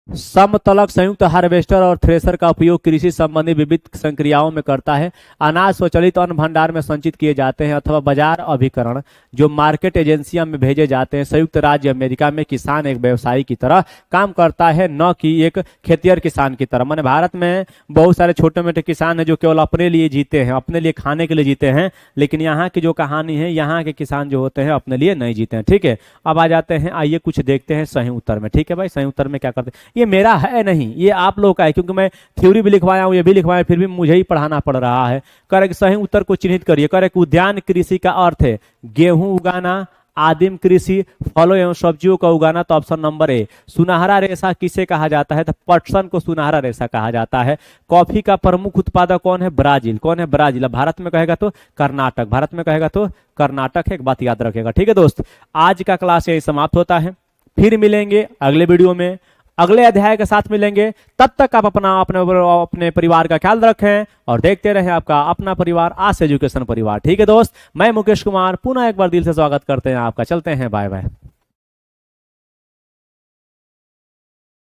समतलक संयुक्त हार्वेस्टर और थ्रेशर का उपयोग कृषि संबंधी विविध संक्रियाओं में करता है। अनाज स्वचालित अन्न भंडार में संचित किए जाते हैं अथवा बाजार अभिकरण जो मार्केट एजेंसियों में भेजे जाते हैं। संयुक्त राज्य अमेरिका में किसान एक व्यवसायी की तरह काम करता है, न कि एक खेतिहर किसान की तरह। माने भारत में बहुत सारे छोटे मोटे किसान हैं जो केवल अपने लिए जीते हैं, अपने लिए खाने के लिए जीते हैं, लेकिन यहाँ की जो कहानी है, यहाँ के किसान जो होते हैं अपने लिए नहीं जीते हैं। ठीक है, अब आ जाते हैं, आइए कुछ देखते हैं सही उत्तर में। ठीक है भाई, सही उत्तर में क्या करते हैं, ये मेरा है नहीं, ये आप लोग का है, क्योंकि मैं थ्योरी भी लिखवाया हूं, ये भी लिखवाया, फिर भी मुझे ही पढ़ाना पड़ रहा है। करेक्ट सही उत्तर को चिन्हित करिए। करेक्ट, उद्यान कृषि का अर्थ है गेहूं उगाना, आदिम कृषि फलों एवं सब्जियों का उगाना। तो ऑप्शन नंबर ए। सुनहरा रेशा किसे कहा जाता है, तो पटसन को सुनहरा रेशा कहा जाता है। कॉफी का प्रमुख उत्पादक कौन है, ब्राजील। कौन है, ब्राजील। भारत में कहेगा तो कर्नाटक, भारत में कहेगा तो कर्नाटक है, एक बात याद रखेगा। ठीक है दोस्त, आज का क्लास यही समाप्त होता है, फिर मिलेंगे अगले वीडियो में, अगले अध्याय के साथ मिलेंगे। तब तक आप अपने परिवार का ख्याल रखें और देखते रहें आपका अपना परिवार, आस एजुकेशन परिवार। ठीक है दोस्त, मैं मुकेश कुमार पुनः एक बार दिल से स्वागत करते हैं आपका। चलते हैं, बाय बाय।